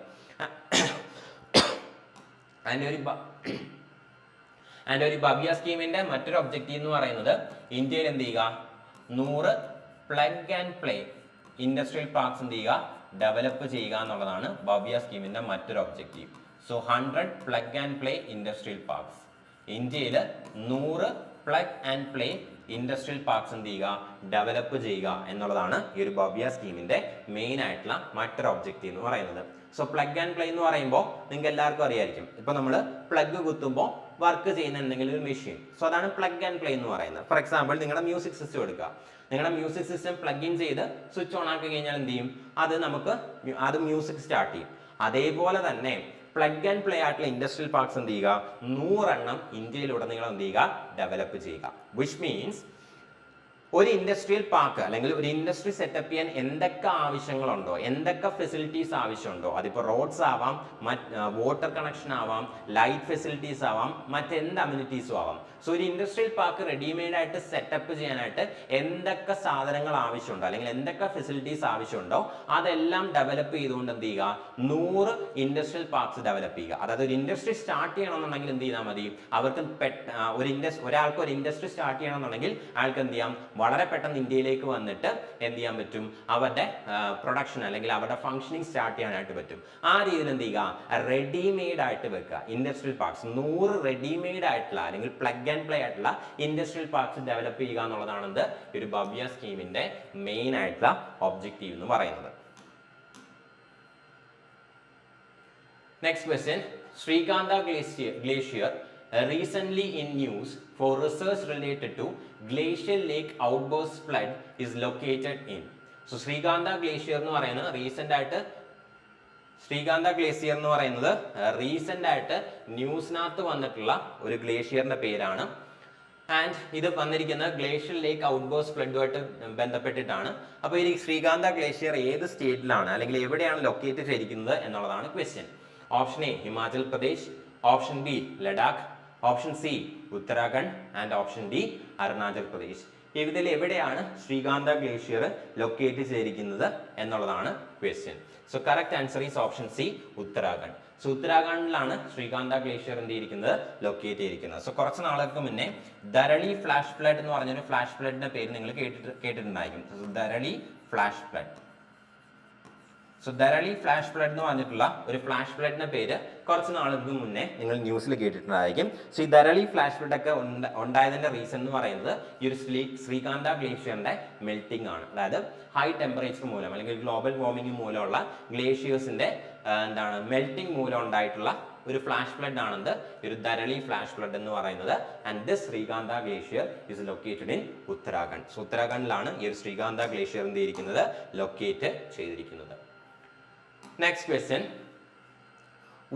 ആൻഡ് ഒരു ഭവ്യ സ്കീമിന്റെ മറ്റൊരു ഒബ്ജക്റ്റീവ് എന്ന് പറയുന്നത് ഇന്ത്യയിൽ എന്ത് ചെയ്യുക? 100 plug and play industrial parks എന്ത് ചെയ്യുക? ഡെവലപ്പ് ചെയ്യുക എന്നുള്ളതാണ് ഭവ്യ സ്കീമിന്റെ മറ്റൊരു objective. So 100 plug and play industrial parks. ഇന്ത്യയിൽ 100 plug and play industrial parks എന്ത് ചെയ്യുക? ഡെവലപ്പ് ചെയ്യുക എന്നുള്ളതാണ് ഈ ഒരു ഭവ്യ സ്കീമിന്റെ മെയിൻ ആയിട്ടുള്ള മറ്റൊരു ഒബ്ജക്റ്റീവ് എന്ന് പറയുന്നത്. സോ പ്ലഗ് ആൻഡ് പ്ലേ എന്ന് പറയുമ്പോൾ നിങ്ങൾക്ക് എല്ലാവർക്കും അറിയായിരിക്കും. ഇപ്പൊ നമ്മൾ പ്ലഗ് കുത്തുമ്പോൾ വർക്ക് ചെയ്യുന്ന എന്തെങ്കിലും ഒരു മെഷീൻ. സോ അതാണ് പ്ലഗ് ആൻഡ് പ്ലേ എന്ന് പറയുന്നത്. ഫോർ എക്സാമ്പിൾ നിങ്ങളുടെ മ്യൂസിക് സിസ്റ്റം എടുക്കുക. നിങ്ങളുടെ മ്യൂസിക് സിസ്റ്റം പ്ലഗ് ഇൻ ചെയ്ത് സ്വിച്ച് ഓൺ ആക്കി കഴിഞ്ഞാൽ എന്ത് ചെയ്യും? അത് മ്യൂസിക് സ്റ്റാർട്ട് ചെയ്യും. അതേപോലെ തന്നെ പ്ലഗ് ആൻഡ് പ്ലേ ആയിട്ടുള്ള ഇൻഡസ്ട്രിയൽ പാർക്സ് എന്ത് ചെയ്യുക? 100 എണ്ണം ഇന്ത്യയിലുടനീളം എന്ത് ചെയ്യുക? ഡെവലപ്പ് ചെയ്യുക. വിച്ച് മീൻസ് ഒരു ഇൻഡസ്ട്രിയൽ പാർക്ക് അല്ലെങ്കിൽ ഒരു ഇൻഡസ്ട്രി സെറ്റപ്പ് ചെയ്യാൻ എന്തൊക്കെ ആവശ്യങ്ങളുണ്ടോ, എന്തൊക്കെ ഫെസിലിറ്റീസ് ആവശ്യമുണ്ടോ, അതിപ്പോൾ റോഡ്സ് ആവാം, വാട്ടർ കണക്ഷൻ ആവാം, ലൈറ്റ് ഫെസിലിറ്റീസ് ആവാം, മറ്റെന്ത് അമ്യൂണിറ്റീസും ആവാം. സോ ഒരു ഇൻഡസ്ട്രിയൽ പാർക്ക് റെഡിമെയ്ഡ് ആയിട്ട് സെറ്റപ്പ് ചെയ്യാനായിട്ട് എന്തൊക്കെ സാധനങ്ങൾ ആവശ്യമുണ്ടോ അല്ലെങ്കിൽ എന്തൊക്കെ ഫെസിലിറ്റീസ് ആവശ്യമുണ്ടോ അതെല്ലാം ഡെവലപ്പ് ചെയ്തുകൊണ്ട് എന്ത് ചെയ്യുക? 100 ഇൻഡസ്ട്രിയൽ പാർക്സ് ഡെവലപ്പ് ചെയ്യുക. അതായത് ഒരു ഇൻഡസ്ട്രി സ്റ്റാർട്ട് ചെയ്യണമെന്നുണ്ടെങ്കിൽ എന്ത് ചെയ്താൽ മതി? അവർക്ക് ഒരാൾക്ക് ഒരു ഇൻഡസ്ട്രി സ്റ്റാർട്ട് ചെയ്യണമെന്നുണ്ടെങ്കിൽ അയാൾക്ക് എന്ത് ചെയ്യാം? വളരെ പെട്ടെന്ന് ഇന്ത്യയിലേക്ക് വന്നിട്ട് എന്ത് ചെയ്യാൻ പറ്റും? അവരുടെ പ്രൊഡക്ഷൻ അല്ലെങ്കിൽ അവരുടെ ഫംഗ്ഷനിങ് സ്റ്റാർട്ട് ചെയ്യാനായിട്ട് പറ്റും. ആ രീതിയിൽ എന്ത് ചെയ്യുക? റെഡിമെയ്ഡ് ആയിട്ട് വെക്കുക ഇൻഡസ്ട്രിയൽ പാർക്സ്. 100 റെഡിമെയ്ഡ് ആയിട്ടുള്ള അല്ലെങ്കിൽ പ്ലഗ് ആൻഡ് പ്ലേ ആയിട്ടുള്ള ഇൻഡസ്ട്രിയൽ പാർക്സ് ഡെവലപ്പ് ചെയ്യുക എന്നുള്ളതാണ് ഒരു ഭവ്യ സ്കീമിന്റെ മെയിൻ ആയിട്ടുള്ള ഒബ്ജക്റ്റീവ് എന്ന് പറയുന്നത്. Next question. Srikanta glacier recently in news for research related to glacial lake outburst flood is located in. So Srikanta glacier എന്ന് പറയുന്നത് റീസെന്റ് ആയിട്ട് ശ്രീകാന്ത ഗ്ലേസിയർ എന്ന് പറയുന്നത് റീസെന്റ് ആയിട്ട് ന്യൂസിനകത്ത് വന്നിട്ടുള്ള ഒരു ഗ്ലേഷ്യറിന്റെ പേരാണ്. ആൻഡ് ഇത് വന്നിരിക്കുന്ന ഗ്ലേഷ്യൽ ലേക്ക് ഔട്ട്ബോസ് ഫ്ലഡുമായിട്ട് ബന്ധപ്പെട്ടിട്ടാണ്. അപ്പോൾ ഈ ശ്രീകാന്ത ഗ്ലേഷ്യർ ഏത് സ്റ്റേറ്റിലാണ് അല്ലെങ്കിൽ എവിടെയാണ് ലൊക്കേറ്റ് ചെയ്തിരിക്കുന്നത് എന്നുള്ളതാണ് question. Option A Himachal Pradesh, option B Ladakh, option C Uttarakhand and option D Arunachal Pradesh. ഇതിൽ എവിടെയാണ് ശ്രീകാന്ത ഗ്ലേഷ്യർ ലൊക്കേറ്റ് ചെയ്തിരിക്കുന്നത് എന്നുള്ളതാണ് question. So correct answer is option C Uttarakhand. So ഉത്തരാഖണ്ഡിലാണ് ശ്രീകാന്ത ഗ്ലേഷ്യർ എന്തിരിക്കുന്നത് ലൊക്കേറ്റ് ചെയ്തിരിക്കുന്നത്. സോ കുറച്ച് നാളുകൾക്ക് മുന്നേ ധരളി ഫ്ലാഷ് ഫ്ലഡ് എന്ന് പറഞ്ഞൊരു ഫ്ലാഷ് ഫ്ലഡിന്റെ പേര് നിങ്ങൾ കേട്ടിട്ടുണ്ടായിരിക്കും. Dharali flash flood. So Dharali flash flood എന്ന് പറഞ്ഞിട്ടുള്ള ഒരു ഫ്ലാഷ് ഫ്ലഡിന്റെ പേര് കുറച്ച് നാളുകൾക്ക് മുന്നേ നിങ്ങൾ ന്യൂസിൽ കേട്ടിട്ടുണ്ടായിരിക്കും. സോ ഈ ധരളി ഫ്ലാഷ് ഫ്ലഡ് ഒക്കെ ഉണ്ടായതിന്റെ റീസൺ എന്ന് പറയുന്നത് ഈ ഒരു ശ്രീകാന്ത ഗ്ലേഷ്യറിന്റെ മെൽറ്റിംഗ് ആണ്. അതായത് ഹൈ ടെമ്പറേച്ചർ മൂലം അല്ലെങ്കിൽ ഗ്ലോബൽ വാർമിംഗ് മൂലമുള്ള ഗ്ലേഷ്യേഴ്സിന്റെ മെൽറ്റിംഗ് മൂലം ഉണ്ടായിട്ടുള്ള ഒരു ഫ്ലാഷ് ഫ്ലഡ് ആണെന്ന് ഒരു ധരളി ഫ്ലാഷ് ഫ്ലഡ് എന്ന് പറയുന്നത്. And this Srikanta glacier is located in Uttarakhand. So ഉത്തരാഖണ്ഡിലാണ് ഈ ഒരു ശ്രീകാന്ത ഗ്ലേഷ്യർ എന്തിരിക്കുന്നത് ലൊക്കേറ്റ് ചെയ്തിരിക്കുന്നത്. Next question.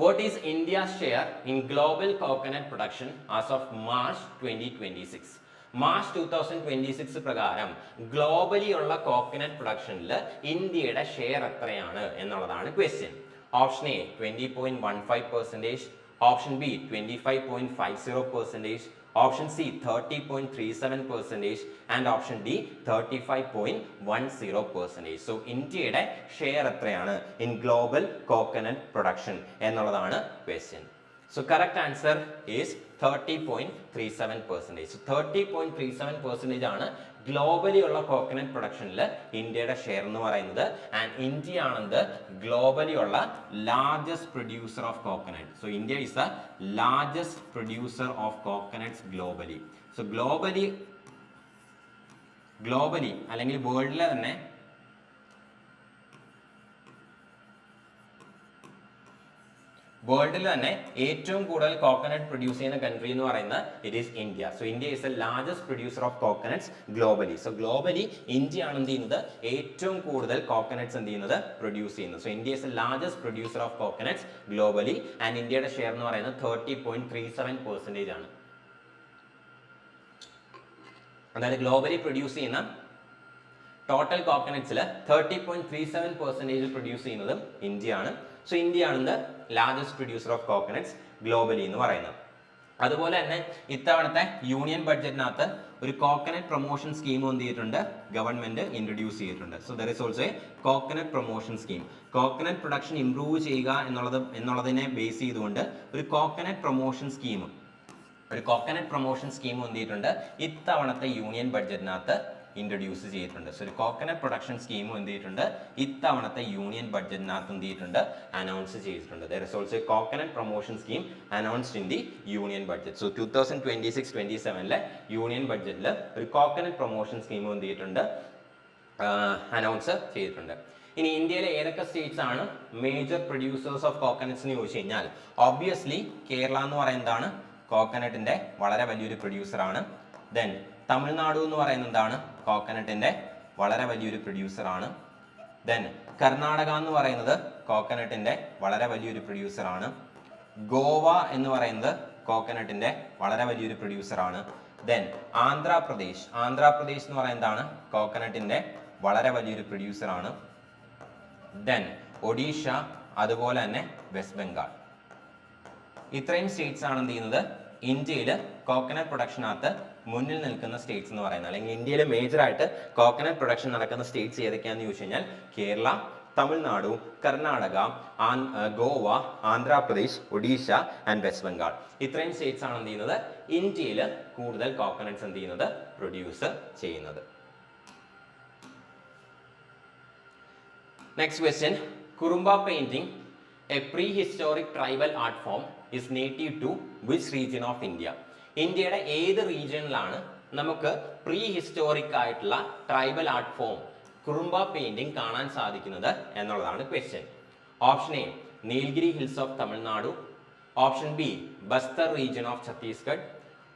What is India's share in global coconut production as of March 2026? March 2026 പ്രകാരം ഗ്ലോബലി ഉള്ള കോക്കനട്ട് പ്രൊഡക്ഷനിൽ ഇന്ത്യയുടെ ഷെയർ എത്രയാണ് എന്നുള്ളതാണ് question. Option A 20.15%, option B 25.50%, option C 30.37% and option D 35.10%. So ഇന്ത്യയുടെ ഷെയർ എത്രയാണ് ഇൻ ഗ്ലോബൽ കോക്കനട്ട് പ്രൊഡക്ഷൻ എന്നുള്ളതാണ് question. So correct answer is 30.37%. So 30.37% ആണ് ഗ്ലോബലി ഉള്ള കോക്കനട്ട് പ്രൊഡക്ഷനിൽ ഇന്ത്യയുടെ ഷെയർ എന്ന് പറയുന്നത്. ആൻഡ് ഇന്ത്യ ആണെന്ത് ഗ്ലോബലി ഉള്ള largest producer of coconut. So India is the largest producer of coconuts globally. So globally അല്ലെങ്കിൽ വേൾഡിലെ തന്നെ ഏറ്റവും കൂടുതൽ കോക്കനട്ട് പ്രൊഡ്യൂസ് ചെയ്യുന്ന കൺട്രി എന്ന് പറയുന്നത് it is India. So India is the largest producer of coconuts globally. So globally India ആണ് എന്ത് ചെയ്യുന്നത് ഏറ്റവും കൂടുതൽ കോക്കനട്ട്സ് എന്ത് ചെയ്യുന്നത് പ്രൊഡ്യൂസ് ചെയ്യുന്നത്. So India is the largest producer of coconuts globally. And ഇന്ത്യയുടെ ഷെയർ എന്ന് പറയുന്നത് 30.37% ആണ്. അതായത് ഗ്ലോബലി പ്രൊഡ്യൂസ് ചെയ്യുന്ന ടോട്ടൽ കോക്കനട്ട്സിൽ 30.37% പ്രൊഡ്യൂസ് ചെയ്യുന്നതും ഇന്ത്യയാണ്. സോ ഇന്ത്യ ആണ് largest producer of coconuts globally എന്ന് പറയുന്നത്. അതുപോലെ തന്നെ ഇത്തവണത്തെ യൂണിയൻ ബഡ്ജറ്റിനകത്ത് ഒരു കോക്കനട്ട് പ്രൊമോഷൻ സ്കീം എന്ത് ചെയ്തിട്ടുണ്ട് ഗവൺമെന്റ് ഇൻട്രൊഡ്യൂസ് ചെയ്തിട്ടുണ്ട്. So there is also A coconut promotion scheme. Coconut production improve ചെയ്യുക എന്നുള്ളതിനെ ബേസ് ചെയ്തുകൊണ്ട് ഒരു കോക്കനട്ട് പ്രൊമോഷൻ സ്കീം എന്ത് ചെയ്തിട്ടുണ്ട് ഇത്തവണത്തെ യൂണിയൻ ബഡ്ജറ്റിനകത്ത് ഇൻട്രൊഡ്യൂസ് ചെയ്തിട്ടുണ്ട്. സോ ഒരു കോക്കനട്ട് പ്രൊഡക്ഷൻ സ്കീം എന്ത് ചെയ്തിട്ടുണ്ട് ഇത്തവണത്തെ യൂണിയൻ ബഡ്ജറ്റിനകത്ത് എന്ത് ചെയ്തിട്ടുണ്ട് അനൗൺസ് ചെയ്തിട്ടുണ്ട്. There is also A coconut promotion scheme announced in the union budget. So 2026-27 union ബഡ്ജറ്റിൽ ഒരു കോക്കനട്ട് പ്രൊമോഷൻ സ്കീം എന്ത് ചെയ്തിട്ടുണ്ട് അനൗൺസ് ചെയ്തിട്ടുണ്ട്. ഇനി ഇന്ത്യയിലെ ഏതൊക്കെ സ്റ്റേറ്റ്സ് ആണ് മേജർ പ്രൊഡ്യൂസേഴ്സ് ഓഫ് കോക്കനട്ട്സ് എന്ന് ചോദിച്ചു കഴിഞ്ഞാൽ ഒബ്വിയസ്ലി കേരള എന്ന് പറയുന്നതാണ് കോക്കനട്ടിന്റെ വളരെ വലിയൊരു പ്രൊഡ്യൂസർ ആണ്. ദെൻ തമിഴ്നാടു എന്ന് പറയുന്നത് എന്താണ് കോക്കനട്ടിന്റെ വളരെ വലിയൊരു പ്രൊഡ്യൂസർ ആണ്. ദെൻ കർണാടക എന്ന് പറയുന്നത് കോക്കനട്ടിന്റെ വളരെ വലിയൊരു പ്രൊഡ്യൂസർ ആണ്. ഗോവ എന്ന് പറയുന്നത് കോക്കനട്ടിന്റെ വളരെ വലിയൊരു പ്രൊഡ്യൂസർ ആണ്. ദെൻ ആന്ധ്രാപ്രദേശ് എന്ന് പറയുന്നത് എന്താണ് കോക്കനട്ടിന്റെ വളരെ വലിയൊരു പ്രൊഡ്യൂസർ ആണ്. ദെൻ ഒഡീഷ, അതുപോലെ തന്നെ വെസ്റ്റ് ബംഗാൾ. ഇത്രയും സ്റ്റേറ്റ്സ് ആണ് എന്ത് ചെയ്യുന്നത് ഇന്ത്യയിൽ കോക്കനട്ട് പ്രൊഡക്ഷനകത്ത് മുന്നിൽ നിൽക്കുന്ന സ്റ്റേറ്റ്സ് എന്ന് പറയുന്നത്. അല്ലെങ്കിൽ ഇന്ത്യയിൽ മേജർ ആയിട്ട് കോക്കനട്ട് പ്രൊഡക്ഷൻ നടക്കുന്ന സ്റ്റേറ്റ്സ് ഏതൊക്കെയാണെന്ന് ചോദിച്ചു കഴിഞ്ഞാൽ കേരള, തമിഴ്നാടു, കർണാടക, ഗോവ, ആന്ധ്രാപ്രദേശ്, ഒഡീഷ ആൻഡ് വെസ്റ്റ് ബംഗാൾ. ഇത്രയും സ്റ്റേറ്റ്സ് ആണ് എന്ത് ചെയ്യുന്നത് ഇന്ത്യയിൽ കൂടുതൽ കോക്കനട്ട്സ് എന്ത് ചെയ്യുന്നത് പ്രൊഡ്യൂസ് ചെയ്യുന്നത്. Next question. Kurumba painting, a prehistoric tribal art form, is native to which region of India? ഇന്ത്യയുടെ ഏത് റീജിയനിലാണ് നമുക്ക് പ്രീ ഹിസ്റ്റോറിക് ആയിട്ടുള്ള tribal art form Kurumba painting കാണാൻ സാധിക്കുന്നത് എന്നുള്ളതാണ് question. Option A Nilgiri hills of Tamil Nadu, option B Bastar region of Chhattisgarh,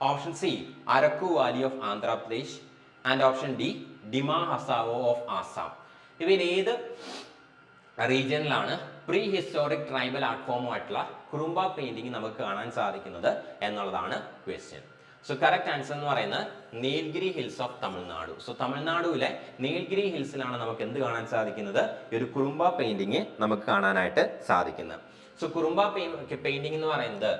option C Araku valley of Andhra Pradesh and option D Dima Hasao of Assam. ഇവയിൽ ഏത് റീജിയനിലാണ് പ്രീ ഹിസ്റ്റോറിക് ട്രൈബൽ ആർട്ട് ഫോമുമായിട്ടുള്ള കുറുമ്പ പെയിന്റിംഗ് നമുക്ക് കാണാൻ സാധിക്കുന്നത് എന്നുള്ളതാണ് ക്വസ്റ്റ്യൻ. സോ കറക്റ്റ് ആൻസർ എന്ന് പറയുന്നത് Nilgiri hills of Tamil Nadu. So തമിഴ്നാടുവിലെ നീൽഗിരി ഹിൽസിലാണ് നമുക്ക് എന്ത് കാണാൻ സാധിക്കുന്നത്, ഈ ഒരു കുറുമ്പ പെയിന്റിംഗ് നമുക്ക് കാണാനായിട്ട് സാധിക്കുന്നത്. സോ കുറുമ്പ പെയിന്റിംഗ് എന്ന് പറയുന്നത്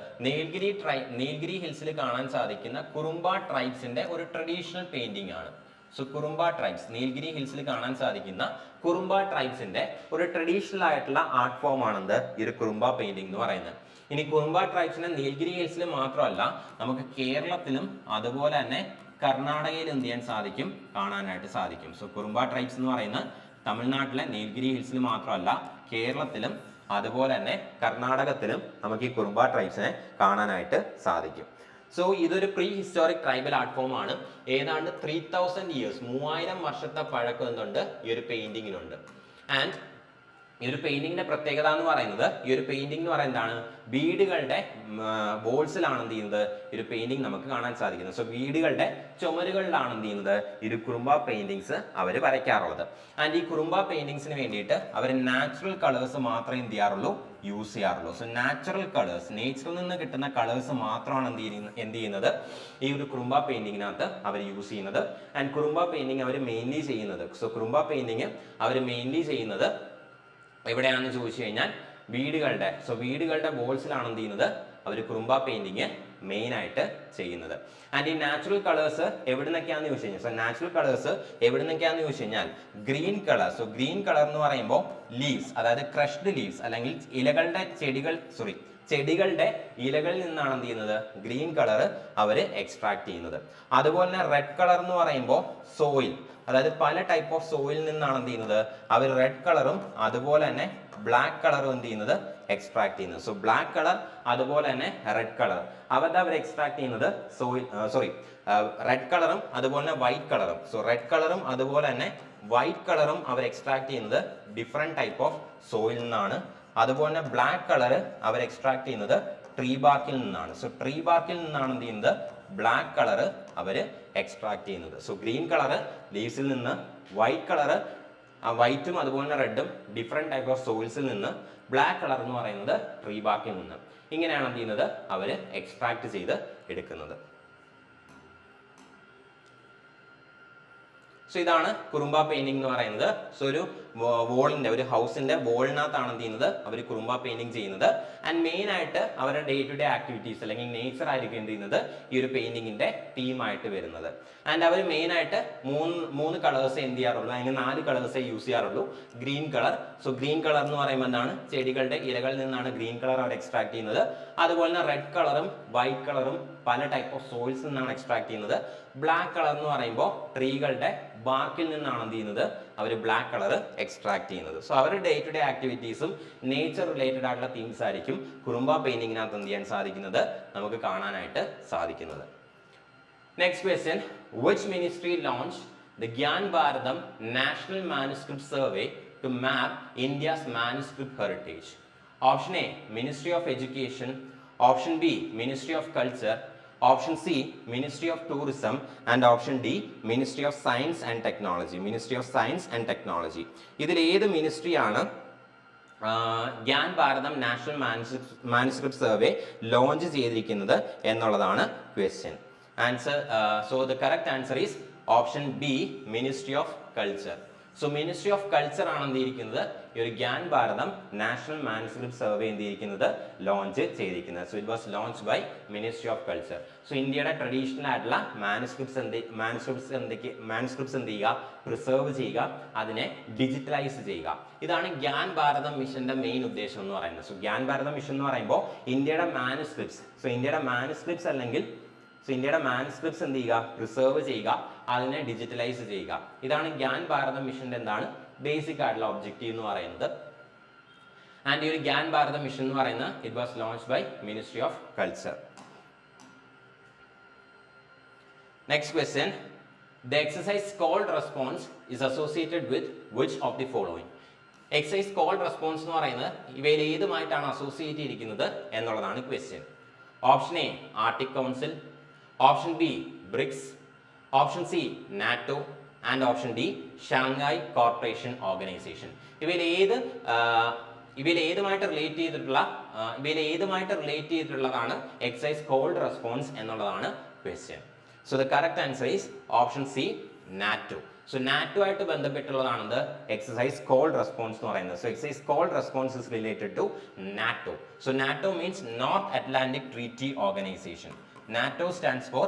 നീൽഗിരി ഹിൽസിൽ കാണാൻ സാധിക്കുന്ന കുറുമ്പ ട്രൈബ്സിന്റെ ഒരു ട്രഡീഷണൽ പെയിന്റിംഗ് ആണ്. സോ കുറുമ്പ ട്രൈബ്സ്, നീൽഗിരി ഹിൽസിൽ കാണാൻ സാധിക്കുന്ന കുറുമ്പ ട്രൈബ്സിന്റെ ഒരു ട്രഡീഷണൽ ആയിട്ടുള്ള ആർട്ട് ഫോം ആണെന്ത് ഈ ഒരു കുറുമ്പ പെയിന്റിംഗ് എന്ന് പറയുന്നത്. ഇനി കുറുമ്പ ട്രൈബ്സിനെ നീൽഗിരി ഹിൽസിൽ മാത്രമല്ല നമുക്ക് കേരളത്തിലും അതുപോലെ തന്നെ കർണാടകയിൽ എന്ത് ചെയ്യാൻ സാധിക്കും, കാണാനായിട്ട് സാധിക്കും. സോ കുറുമ്പ ട്രൈബ്സ് എന്ന് പറയുന്നത് തമിഴ്നാട്ടിലെ നീൽഗിരി ഹിൽസിൽ മാത്രമല്ല കേരളത്തിലും അതുപോലെ തന്നെ കർണാടകത്തിലും നമുക്ക് ഈ കുറുമ്പ ട്രൈബ്സിനെ കാണാനായിട്ട് സാധിക്കും. സോ ഇതൊരു pre historic tribal art form ആണ്. ഏതാണ്ട് 3000 ഇയേഴ്സ് 3000 വർഷത്തെ പഴക്കം എന്തുണ്ട് ഈ ഒരു പെയിന്റിങ്ങിനുണ്ട്. ആൻഡ് ഈ ഒരു പെയിന്റിങ്ങിന്റെ പ്രത്യേകത എന്ന് പറയുന്നത്, ഈ ഒരു പെയിന്റിംഗ് എന്ന് പറയുന്നതാണ് വീടുകളുടെ വോൾസിലാണ് എന്ത് ചെയ്യുന്നത് ഈ ഒരു പെയിന്റിംഗ് നമുക്ക് കാണാൻ സാധിക്കുന്നത്. സോ വീടുകളുടെ ചുമരുകളിലാണ് എന്ത് ചെയ്യുന്നത് ഈ ഒരു കുറുമ്പ പെയിന്റിങ്സ് അവർ വരയ്ക്കാറുള്ളത്. ആൻഡ് ഈ കുറുമ്പ പെയിന്റിങ്സിന് വേണ്ടിയിട്ട് അവർ നാച്ചുറൽ കളേഴ്സ് മാത്രമേ എന്ത് ചെയ്യാറുള്ളൂ, യൂസ് ചെയ്യാറുള്ളൂ. സോ നാച്ചുറൽ കളേഴ്സ്, നേച്ചറിൽ നിന്ന് കിട്ടുന്ന കളേഴ്സ് മാത്രമാണ് എന്ത് ചെയ്യുന്നത് ഈ ഒരു കുറുമ്പ പെയിന്റിങ്ങിനകത്ത് അവർ യൂസ് ചെയ്യുന്നത്. And Kurumba painting our mainly ചെയ്യുന്നത്, സോ കുറുമ്പ പെയിന്റിങ് അവർ മെയിൻലി ചെയ്യുന്നത് എവിടെയാണെന്ന് ചോദിച്ചു കഴിഞ്ഞാൽ വീടുകളുടെ വോൾസിലാണ് എന്ത് ചെയ്യുന്നത് അവർ കുറുമ്പ പെയിന്റിങ് മെയിൻ ആയിട്ട് ചെയ്യുന്നത്. ആൻഡ് ഈ നാച്ചുറൽ കളേഴ്സ് എവിടെ നിന്നൊക്കെയാണെന്ന് ചോദിച്ചു കഴിഞ്ഞാൽ, സോ നാച്ചുറൽ കളേഴ്സ് എവിടെ നിന്നൊക്കെയാണെന്ന് ചോദിച്ചു കഴിഞ്ഞാൽ green colour. So green colour എന്ന് പറയുമ്പോൾ ലീവ്സ്, അതായത് ക്രഷ്ഡ് ലീവ്സ് അല്ലെങ്കിൽ ചെടികളുടെ ഇലകളിൽ നിന്നാണ് എന്ത് ചെയ്യുന്നത് ഗ്രീൻ കളർ അവർ എക്സ്ട്രാക്ട് ചെയ്യുന്നത്. അതുപോലെ തന്നെ റെഡ് കളർ എന്ന് പറയുമ്പോൾ സോയിൽ, അതായത് പല ടൈപ്പ് ഓഫ് സോയിൽ നിന്നാണ് എന്ത് ചെയ്യുന്നത് അവർ റെഡ് കളറും അതുപോലെ തന്നെ ബ്ലാക്ക് കളറും എന്ത് ചെയ്യുന്നത് എക്സ്ട്രാക്ട് ചെയ്യുന്നത്. സോ ബ്ലാക്ക് കളർ അതുപോലെ തന്നെ റെഡ് കളർ അവർ എക്സ്ട്രാക്ട് ചെയ്യുന്നത് റെഡ് കളറും അതുപോലെ തന്നെ വൈറ്റ് കളറും. സോ റെഡ് കളറും അതുപോലെ തന്നെ വൈറ്റ് കളറും അവർ എക്സ്ട്രാക്ട് ചെയ്യുന്നത് ഡിഫറെന്റ് ടൈപ്പ് ഓഫ് സോയിൽ നിന്നാണ്. അതുപോലെ തന്നെ ബ്ലാക്ക് കളർ അവർ എക്സ്ട്രാക്ട് ചെയ്യുന്നത് ട്രീ ബാർക്കിൽ നിന്നാണ്. സോ ട്രീ ബാർക്കിൽ നിന്നാണ് എന്ത് ചെയ്യുന്നത് ബ്ലാക്ക് കളർ അവർ എക്സ്ട്രാക്ട് ചെയ്യുന്നത്. സോ ഗ്രീൻ കളർ ലീവ്സിൽ നിന്ന്, വൈറ്റ് കളർ വൈറ്റും അതുപോലെ തന്നെ റെഡും ഡിഫറെന്റ് ടൈപ്പ് ഓഫ് സോയിൽസിൽ നിന്ന്, ബ്ലാക്ക് കളർ എന്ന് പറയുന്നത് ട്രീ ബാർക്കിൽ നിന്ന്. ഇങ്ങനെയാണ് എന്ത് ചെയ്യുന്നത് അവർ എക്സ്ട്രാക്ട് ചെയ്ത് എടുക്കുന്നത്. സോ ഇതാണ് കുറുമ്പ പെയിന്റിംഗ് എന്ന് പറയുന്നത്. സോ ഒരു ഹൗസിന്റെ വോളിനകത്താണ് എന്ത് ചെയ്യുന്നത് അവർ കുറുമ്പ പെയിന്റിംഗ് ചെയ്യുന്നത്. ആൻഡ് മെയിൻ ആയിട്ട് അവരുടെ ഡേ ടു ഡേ ആക്ടിവിറ്റീസ് അല്ലെങ്കിൽ നേച്ചർ ആയിരിക്കും എന്ത് ചെയ്യുന്നത് ഈ ഒരു പെയിന്റിങ്ങിന്റെ തീമായിട്ട് വരുന്നത്. ആൻഡ് അവർ മെയിൻ ആയിട്ട് മൂന്ന് കളേഴ്സ് എന്ത് ചെയ്യാറുള്ളൂ, അല്ലെങ്കിൽ 4 കളേഴ്സേ യൂസ് ചെയ്യാറുള്ളൂ. Green colour, so green colour എന്ന് പറയുമ്പോൾ എന്താണ് ചെടികളുടെ ഇലകളിൽ നിന്നാണ് ഗ്രീൻ കളർ അവർ എക്സ്ട്രാക്ട് ചെയ്യുന്നത്. അതുപോലെ തന്നെ റെഡ് കളറും വൈറ്റ് കളറും പല ടൈപ്പ് ഓഫ് സോയിൽസ് നിന്നാണ് എക്സ്ട്രാക്ട് ചെയ്യുന്നത്. ബ്ലാക്ക് കളർ എന്ന് പറയുമ്പോൾ ട്രീകളുടെ ബാർക്കിൽ നിന്നാണ് എന്ത് ചെയ്യുന്നത് അവർ ബ്ലാക്ക് കളർ എക്സ്ട്രാക്ട് ചെയ്യുന്നത്. സോ അവരുടെ ഡേ ടു ഡേ ആക്ടിവിറ്റീസും നേച്ചർ റിലേറ്റഡ് ആയിട്ടുള്ള തീംസ് ആയിരിക്കും കുറുമ്പ പെയിന്റിങ്ങിനകത്ത് എന്ത് ചെയ്യാൻ സാധിക്കുന്നത് നമുക്ക് കാണാനായിട്ട് സാധിക്കുന്നത്. Next question, which ministry launch the Gyan Bharatam national manuscript survey to map India's manuscript heritage? Option A ministry of education, option B ministry of culture, option C ministry of tourism and option D ministry of science and technology. ഇതിൽ ഏത് മിനിസ്ട്രിയാണ് Gyan Bharatam national manuscript survey launch ചെയ്തിരിക്കുന്നത് എന്നുള്ളതാണ് question. Answer, so the correct answer is option B ministry of culture. So ministry of culture ആണ് എന്തിരിക്കുന്നത് ഈ ഒരു Gyan Bharatam national manuscript survey എന്തിരിക്കുന്നത് ലോഞ്ച് ചെയ്തിരിക്കുന്നത്. So it was launch by ministry of culture. So ഇന്ത്യയുടെ ട്രഡീഷണൽ ആയിട്ടുള്ള മാനുസ്ക്രിപ്റ്റ്സ് എന്ത് ചെയ്യുക, പ്രിസർവ് ചെയ്യുക, അതിനെ ഡിജിറ്റലൈസ് ചെയ്യുക. ഇതാണ് ഗ്യാൻ ഭാരതം മിഷന്റെ മെയിൻ ഉദ്ദേശം എന്ന് പറയുന്നത്. സോ ഗ്യാൻ ഭാരതം മിഷൻ എന്ന് പറയുമ്പോൾ ഇന്ത്യയുടെ മാനുസ്ക്രിപ്റ്റ്സ് എന്ത് ചെയ്യുക, പ്രിസർവ് ചെയ്യുക, അതിനെ ഡിജിറ്റലൈസ് ചെയ്യുക. ഇതാണ് ഗ്യാൻ ഭാരതം മിഷന്റെ എന്താണ് ബേസിക് ആയിട്ടുള്ള ഒബ്ജക്റ്റീവ് എന്ന് പറയുന്നത്. ആൻഡ് ഈ ഒരു ഗ്യാൻ ഭാരതം മിഷൻ എന്ന് പറയുന്നത് it was launch by ministry of culture. Next question, the exercise cold response is associated with which of the following? Exercise cold response എന്ന് പറയുന്നത് ഇവയിൽ ഏതുമായിട്ടാണ് അസോസിയേറ്റ് ചെയ്തിരിക്കുന്നത് എന്നുള്ളതാണ് question. Option A Arctic council, option B BRICS, option C NATO and option D Shanghai corporation organisation. ഇവയിൽ ഏതുമായിട്ട് റിലേറ്റ് ചെയ്തിട്ടുള്ളതാണ് എക്സസൈസ് കോൾഡ് റെസ്പോൺസ് എന്നുള്ളതാണ് question. So the correct answer is option C, NATO. So NATO ആയിട്ട് ബന്ധപ്പെട്ടുള്ളതാണ് എക്സസൈസ് കോൾഡ് റെസ്പോൺസ് എന്ന് പറയുന്നത്. So exercise cold response is related to NATO. So NATO means North Atlantic Treaty Organisation. NATO stands for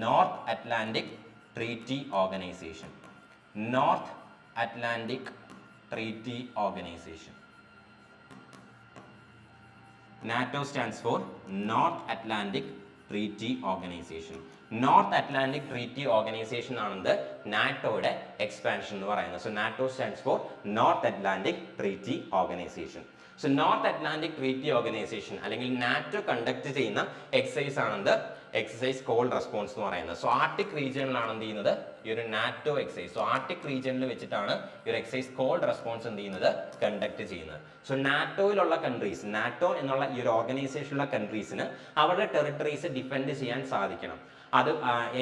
North Atlantic Treaty Organization. North Atlantic Treaty Organization. NATO stands for North Atlantic Treaty Organization. North Atlantic Treaty Organization ആണ് നാറ്റോയുടെ എക്സ്പാൻഷൻ എന്ന് പറയുന്നത്. So NATO stands for north Atlantic Treaty organisation. So north Atlantic Treaty organisation അല്ലെങ്കിൽ നാറ്റോ കണ്ടക്ട് ചെയ്യുന്ന എക്സസൈസ് ആണ് എക്സസൈസ് കോൾഡ് റെസ്പോൺസ് എന്ന് പറയുന്നത്. സോ ആർട്ടിക് റീജിയനിലാണ് എന്ത് ചെയ്യുന്നത് ഈ ഒരു നാറ്റോ എക്സസൈസ്. സോ ആർട്ടിക് റീജിയനിൽ വെച്ചിട്ടാണ് ഈ ഒരു എക്സസൈസ് കോൾഡ് റെസ്പോൺസ് എന്ത് ചെയ്യുന്നത് കണ്ടക്ട് ചെയ്യുന്നത്. സോ നാറ്റോയിലുള്ള കൺട്രീസ്, നാറ്റോ എന്നുള്ള ഈ ഒരു ഓർഗനൈസേഷനിലുള്ള കൺട്രീസിന് അവരുടെ ടെറിട്ടറീസ് ഡിഫെൻഡ് ചെയ്യാൻ സാധിക്കണം. അത്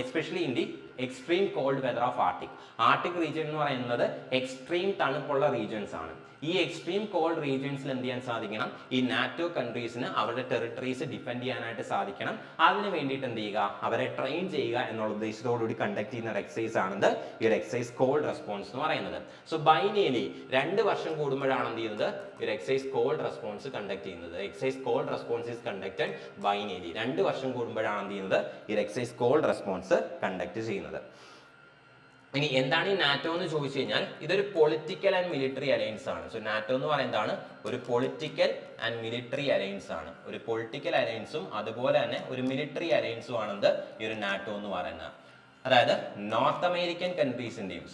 especially in the extreme cold weather of Arctic. Arctic region എന്ന് പറയുന്നത് എക്സ്ട്രീം തണുപ്പുള്ള റീജിയൻസ് ആണ്. ഈ എക്സ്ട്രീം കോൾഡ് റീജിയൻസിൽ എന്ത് ചെയ്യാൻ സാധിക്കണം, ഈ നാറ്റോ കൺട്രീസിന് അവരുടെ ടെറിട്ടറീസ് ഡിഫെൻഡ് ചെയ്യാനായിട്ട് സാധിക്കണം. അതിന് വേണ്ടിയിട്ട് എന്ത് ചെയ്യുക, അവരെ ട്രെയിൻ ചെയ്യുക എന്നുള്ള ഉദ്ദേശത്തോടുകൂടി കണ്ടക്ട് ചെയ്യുന്ന ഒരു എക്സസൈസ് ആണ് ഈ ഒരു എക്സസൈസ് കോൾഡ് റെസ്പോൺസ് എന്ന് പറയുന്നത്. സോ ബൈനേലി 2 വർഷം കൂടുമ്പോഴാണ് എന്ത് ചെയ്യുന്നത് ഈ ഒരു എക്സസൈസ് കോൾഡ് റെസ്പോൺസ് കണ്ടക്ട് ചെയ്യുന്നത്. Exercise cold response is conducted biennially. 2 വർഷം കൂടുമ്പോഴാണ് എന്ത് ചെയ്യുന്നത് ഈ ഒരു എക്സസൈസ് കോൾഡ് റെസ്പോൺസ് കണ്ടക്ട് ചെയ്യുന്നത്. ഇനി എന്താണ് ഈ നാറ്റോ എന്ന് ചോദിച്ചു കഴിഞ്ഞാൽ ഇതൊരു പൊളിറ്റിക്കൽ ആൻഡ് മിലിറ്ററി അലയൻസ് ആണ്. സോ നാറ്റോ എന്ന് പറയുന്നതാണ് ഒരു പൊളിറ്റിക്കൽ ആൻഡ് മിലിറ്ററി അലയൻസ് ആണ്. ഒരു പൊളിറ്റിക്കൽ അലയൻസും അതുപോലെ തന്നെ ഒരു മിലിറ്ററി അലയൻസും ആണെന്ന് ഈ ഒരു നാറ്റോ എന്ന് പറയുന്നത്. അതായത് നോർത്ത് അമേരിക്കൻ കൺട്രീസിന്റെയും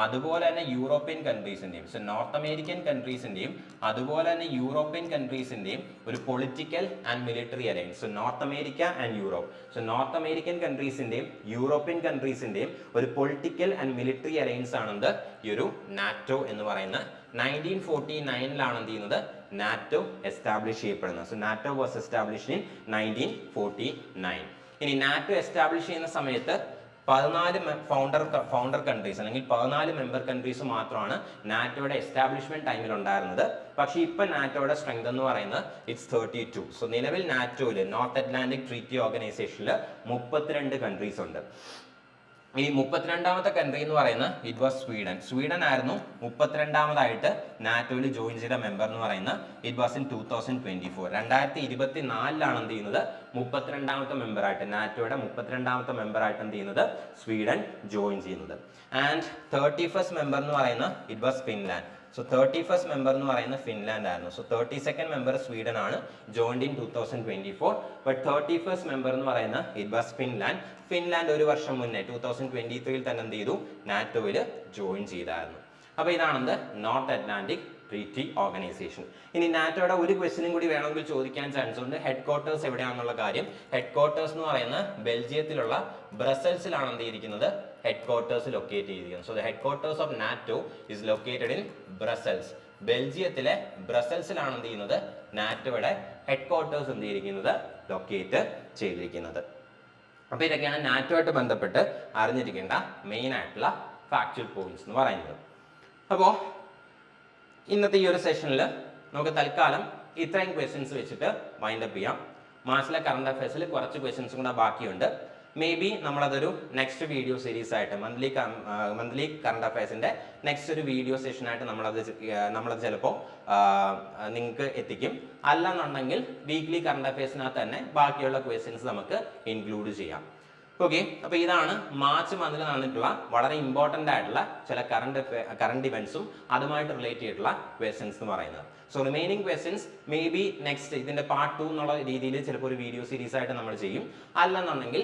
അതുപോലെ തന്നെ യൂറോപ്യൻ കൺട്രീസിന്റെയും നോർത്ത് അമേരിക്കൻ കൺട്രീസിന്റെയും അതുപോലെ തന്നെ യൂറോപ്യൻ കൺട്രീസിന്റെയും ഒരു political and military alliance. So North America and Europe. So North American കൺട്രീസിന്റെയും യൂറോപ്യൻ കൺട്രീസിന്റെയും ഒരു പൊളിറ്റിക്കൽ ആൻഡ് മിലിറ്ററി അലയൻസ് ആണെന്ന് ഈ ഒരു നാറ്റോ എന്ന് പറയുന്ന 1949 എന്ത് ചെയ്യുന്നത് നാറ്റോ എസ്റ്റാബ്ലിഷ് ചെയ്യപ്പെടുന്നത്. So NATO was established in 1949. ഇനി നാറ്റോ എസ്റ്റാബ്ലിഷ് ചെയ്യുന്ന സമയത്ത് 14 ഫൗണ്ടർ കൺട്രീസ് അല്ലെങ്കിൽ 14 മെമ്പർ കൺട്രീസ് മാത്രമാണ് നാറ്റോയുടെ എസ്റ്റാബ്ലിഷ്മെന്റ് ടൈമിൽ ഉണ്ടായിരുന്നത്. പക്ഷേ ഇപ്പൊ നാറ്റോയുടെ സ്ട്രെങ്ത് എന്ന് പറയുന്നത് ഇറ്റ്സ് 32. സോ നിലവിൽ നാറ്റോയിൽ നോർത്ത് അറ്റ്ലാന്റിക് ട്രീറ്റി ഓർഗനൈസേഷനിൽ 32 കൺട്രീസ് ഉണ്ട്. ഇനി 32ാമത്തെ കൺട്രി എന്ന് പറയുന്നത് ഇറ്റ് വാസ് സ്വീഡൻ. സ്വീഡൻ ആയിരുന്നു 32ാമതായിട്ട് നാറ്റോയിൽ ജോയിൻ ചെയ്ത മെമ്പർ എന്ന് പറയുന്നത്. It was in 2024. 2024 എന്ത് ചെയ്യുന്നത് 32ാമത്തെ മെമ്പറായിട്ട് നാറ്റോയുടെ 32ാമത്തെ മെമ്പറായിട്ട് എന്ത് ചെയ്യുന്നത് സ്വീഡൻ ജോയിൻ ചെയ്യുന്നത്. ആൻഡ് 31st മെമ്പർ എന്ന് പറയുന്നത് it was Finland. So 31st member എന്ന് പറയുന്നത് ഫിൻലാൻഡ് ആയിരുന്നു. സോ 32nd മെമ്പർ സ്വീഡൻ ആണ്, joined in 2024. But 31st member എന്ന് പറയുന്നത് ഇറ്റ് വാസ് ഫിൻലാൻഡ്. ഫിൻലാൻഡ് ഒരു വർഷം മുന്നേ 2023 തന്നെ എന്ത് ചെയ്തു നാറ്റോയിൽ ജോയിൻ ചെയ്തായിരുന്നു. അപ്പൊ ഇതാണ് നോർത്ത് അറ്റ്ലാന്റിക് ട്രീറ്റി ഓർഗനൈസേഷൻ. ഇനി നാറ്റോയുടെ ഒരു ക്വസ്റ്റ്യനും കൂടി വേണമെങ്കിൽ ചോദിക്കാൻ ചാൻസ് ഉണ്ട്. ഹെഡ് ക്വാർട്ടേഴ്സ് എവിടെയാണെന്നുള്ള കാര്യം. ഹെഡ് ക്വാർട്ടേഴ്സ് എന്ന് പറയുന്നത് ബെൽജിയത്തിലുള്ള ബ്രസൽസിലാണ് എന്ത് ചെയ്തിരിക്കുന്നത് ഹെഡ് ക്വാർട്ടേഴ്സ് ലൊക്കേറ്റ് ചെയ്തിരിക്കുന്നത്. So the headquarters of NATO is located in Brussels. ബെൽജിയത്തിലെ ബ്രസൽസിലാണ് എന്ത് ചെയ്യുന്നത് നാറ്റോയുടെ ഹെഡ് ക്വാർട്ടേഴ്സ് എന്ത് ചെയ്തിരിക്കുന്നത് ലൊക്കേറ്റ് ചെയ്തിരിക്കുന്നത്. അപ്പൊ ഇതൊക്കെയാണ് നാറ്റോ ആയിട്ട് ബന്ധപ്പെട്ട് അറിഞ്ഞിരിക്കേണ്ട മെയിൻ ആയിട്ടുള്ള ഫാക്ച്വൽ പോയിന്റ്സ് എന്ന് പറയുന്നത്. അപ്പോൾ ഇന്നത്തെ ഈ ഒരു സെഷനിൽ നമുക്ക് തൽക്കാലം ഇത്രയും ക്വസ്റ്റ്യൻസ് വെച്ചിട്ട് വൈൻഡപ്പ് ചെയ്യാം. മാർച്ചിലെ കറണ്ട് അഫയേഴ്സിൽ കുറച്ച് ക്വസ്റ്റ്യൻസും കൂടെ ബാക്കിയുണ്ട്. മേ ബി നമ്മളതൊരു നെക്സ്റ്റ് വീഡിയോ സീരീസ് ആയിട്ട് മന്ത്ലി കറണ്ട് അഫയേഴ്സിന്റെ നെക്സ്റ്റ് ഒരു വീഡിയോ സെഷനായിട്ട് നമ്മളത് ചിലപ്പോൾ നിങ്ങൾക്ക് എത്തിക്കും. അല്ലെന്നുണ്ടെങ്കിൽ വീക്ക്ലി കറണ്ട് അഫയേഴ്സിനകത്ത് തന്നെ ബാക്കിയുള്ള ക്വസ്റ്റ്യൻസ് നമുക്ക് ഇൻക്ലൂഡ് ചെയ്യാം. ഓക്കെ, അപ്പോൾ ഇതാണ് മാർച്ച് മന്തിൽ നടന്നിട്ടുള്ള വളരെ ഇമ്പോർട്ടൻ്റ് ആയിട്ടുള്ള ചില കറണ്ട് ഇവന്റ്സും അതുമായിട്ട് റിലേറ്റ് ചെയ്തിട്ടുള്ള ക്വസ്റ്റ്യൻസ് എന്ന് പറയുന്നത്. So remaining questions may be next ഇതിന്റെ പാർട്ട് 2 എന്നുള്ള രീതിയിൽ ചിലപ്പോൾ ഒരു വീഡിയോ സീരീസ് ആയിട്ട് നമ്മൾ ചെയ്യും. അല്ലെന്നുണ്ടെങ്കിൽ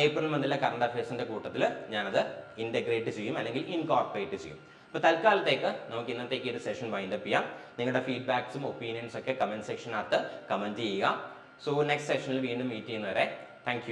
ഏപ്രിൽ മന്തിലെ കറണ്ട് അഫയേഴ്സിന്റെ കൂട്ടത്തിൽ ഞാനത് ഇന്റഗ്രേറ്റ് ചെയ്യും അല്ലെങ്കിൽ ഇൻകോർപ്പറേറ്റ് ചെയ്യും. അപ്പോൾ തൽക്കാലത്തേക്ക് നമുക്ക് ഇന്നത്തേക്ക് ഒരു സെഷൻ വൈൻഡപ്പ് ചെയ്യാം. നിങ്ങളുടെ ഫീഡ്ബാക്സും ഒപ്പീനിയൻസ് ഒക്കെ കമന്റ് സെക്ഷനകത്ത് കമന്റ് ചെയ്യുക. സോ നെക്സ്റ്റ് സെഷനിൽ വീണ്ടും മീറ്റ് ചെയ്യുന്നവരെ താങ്ക് യു.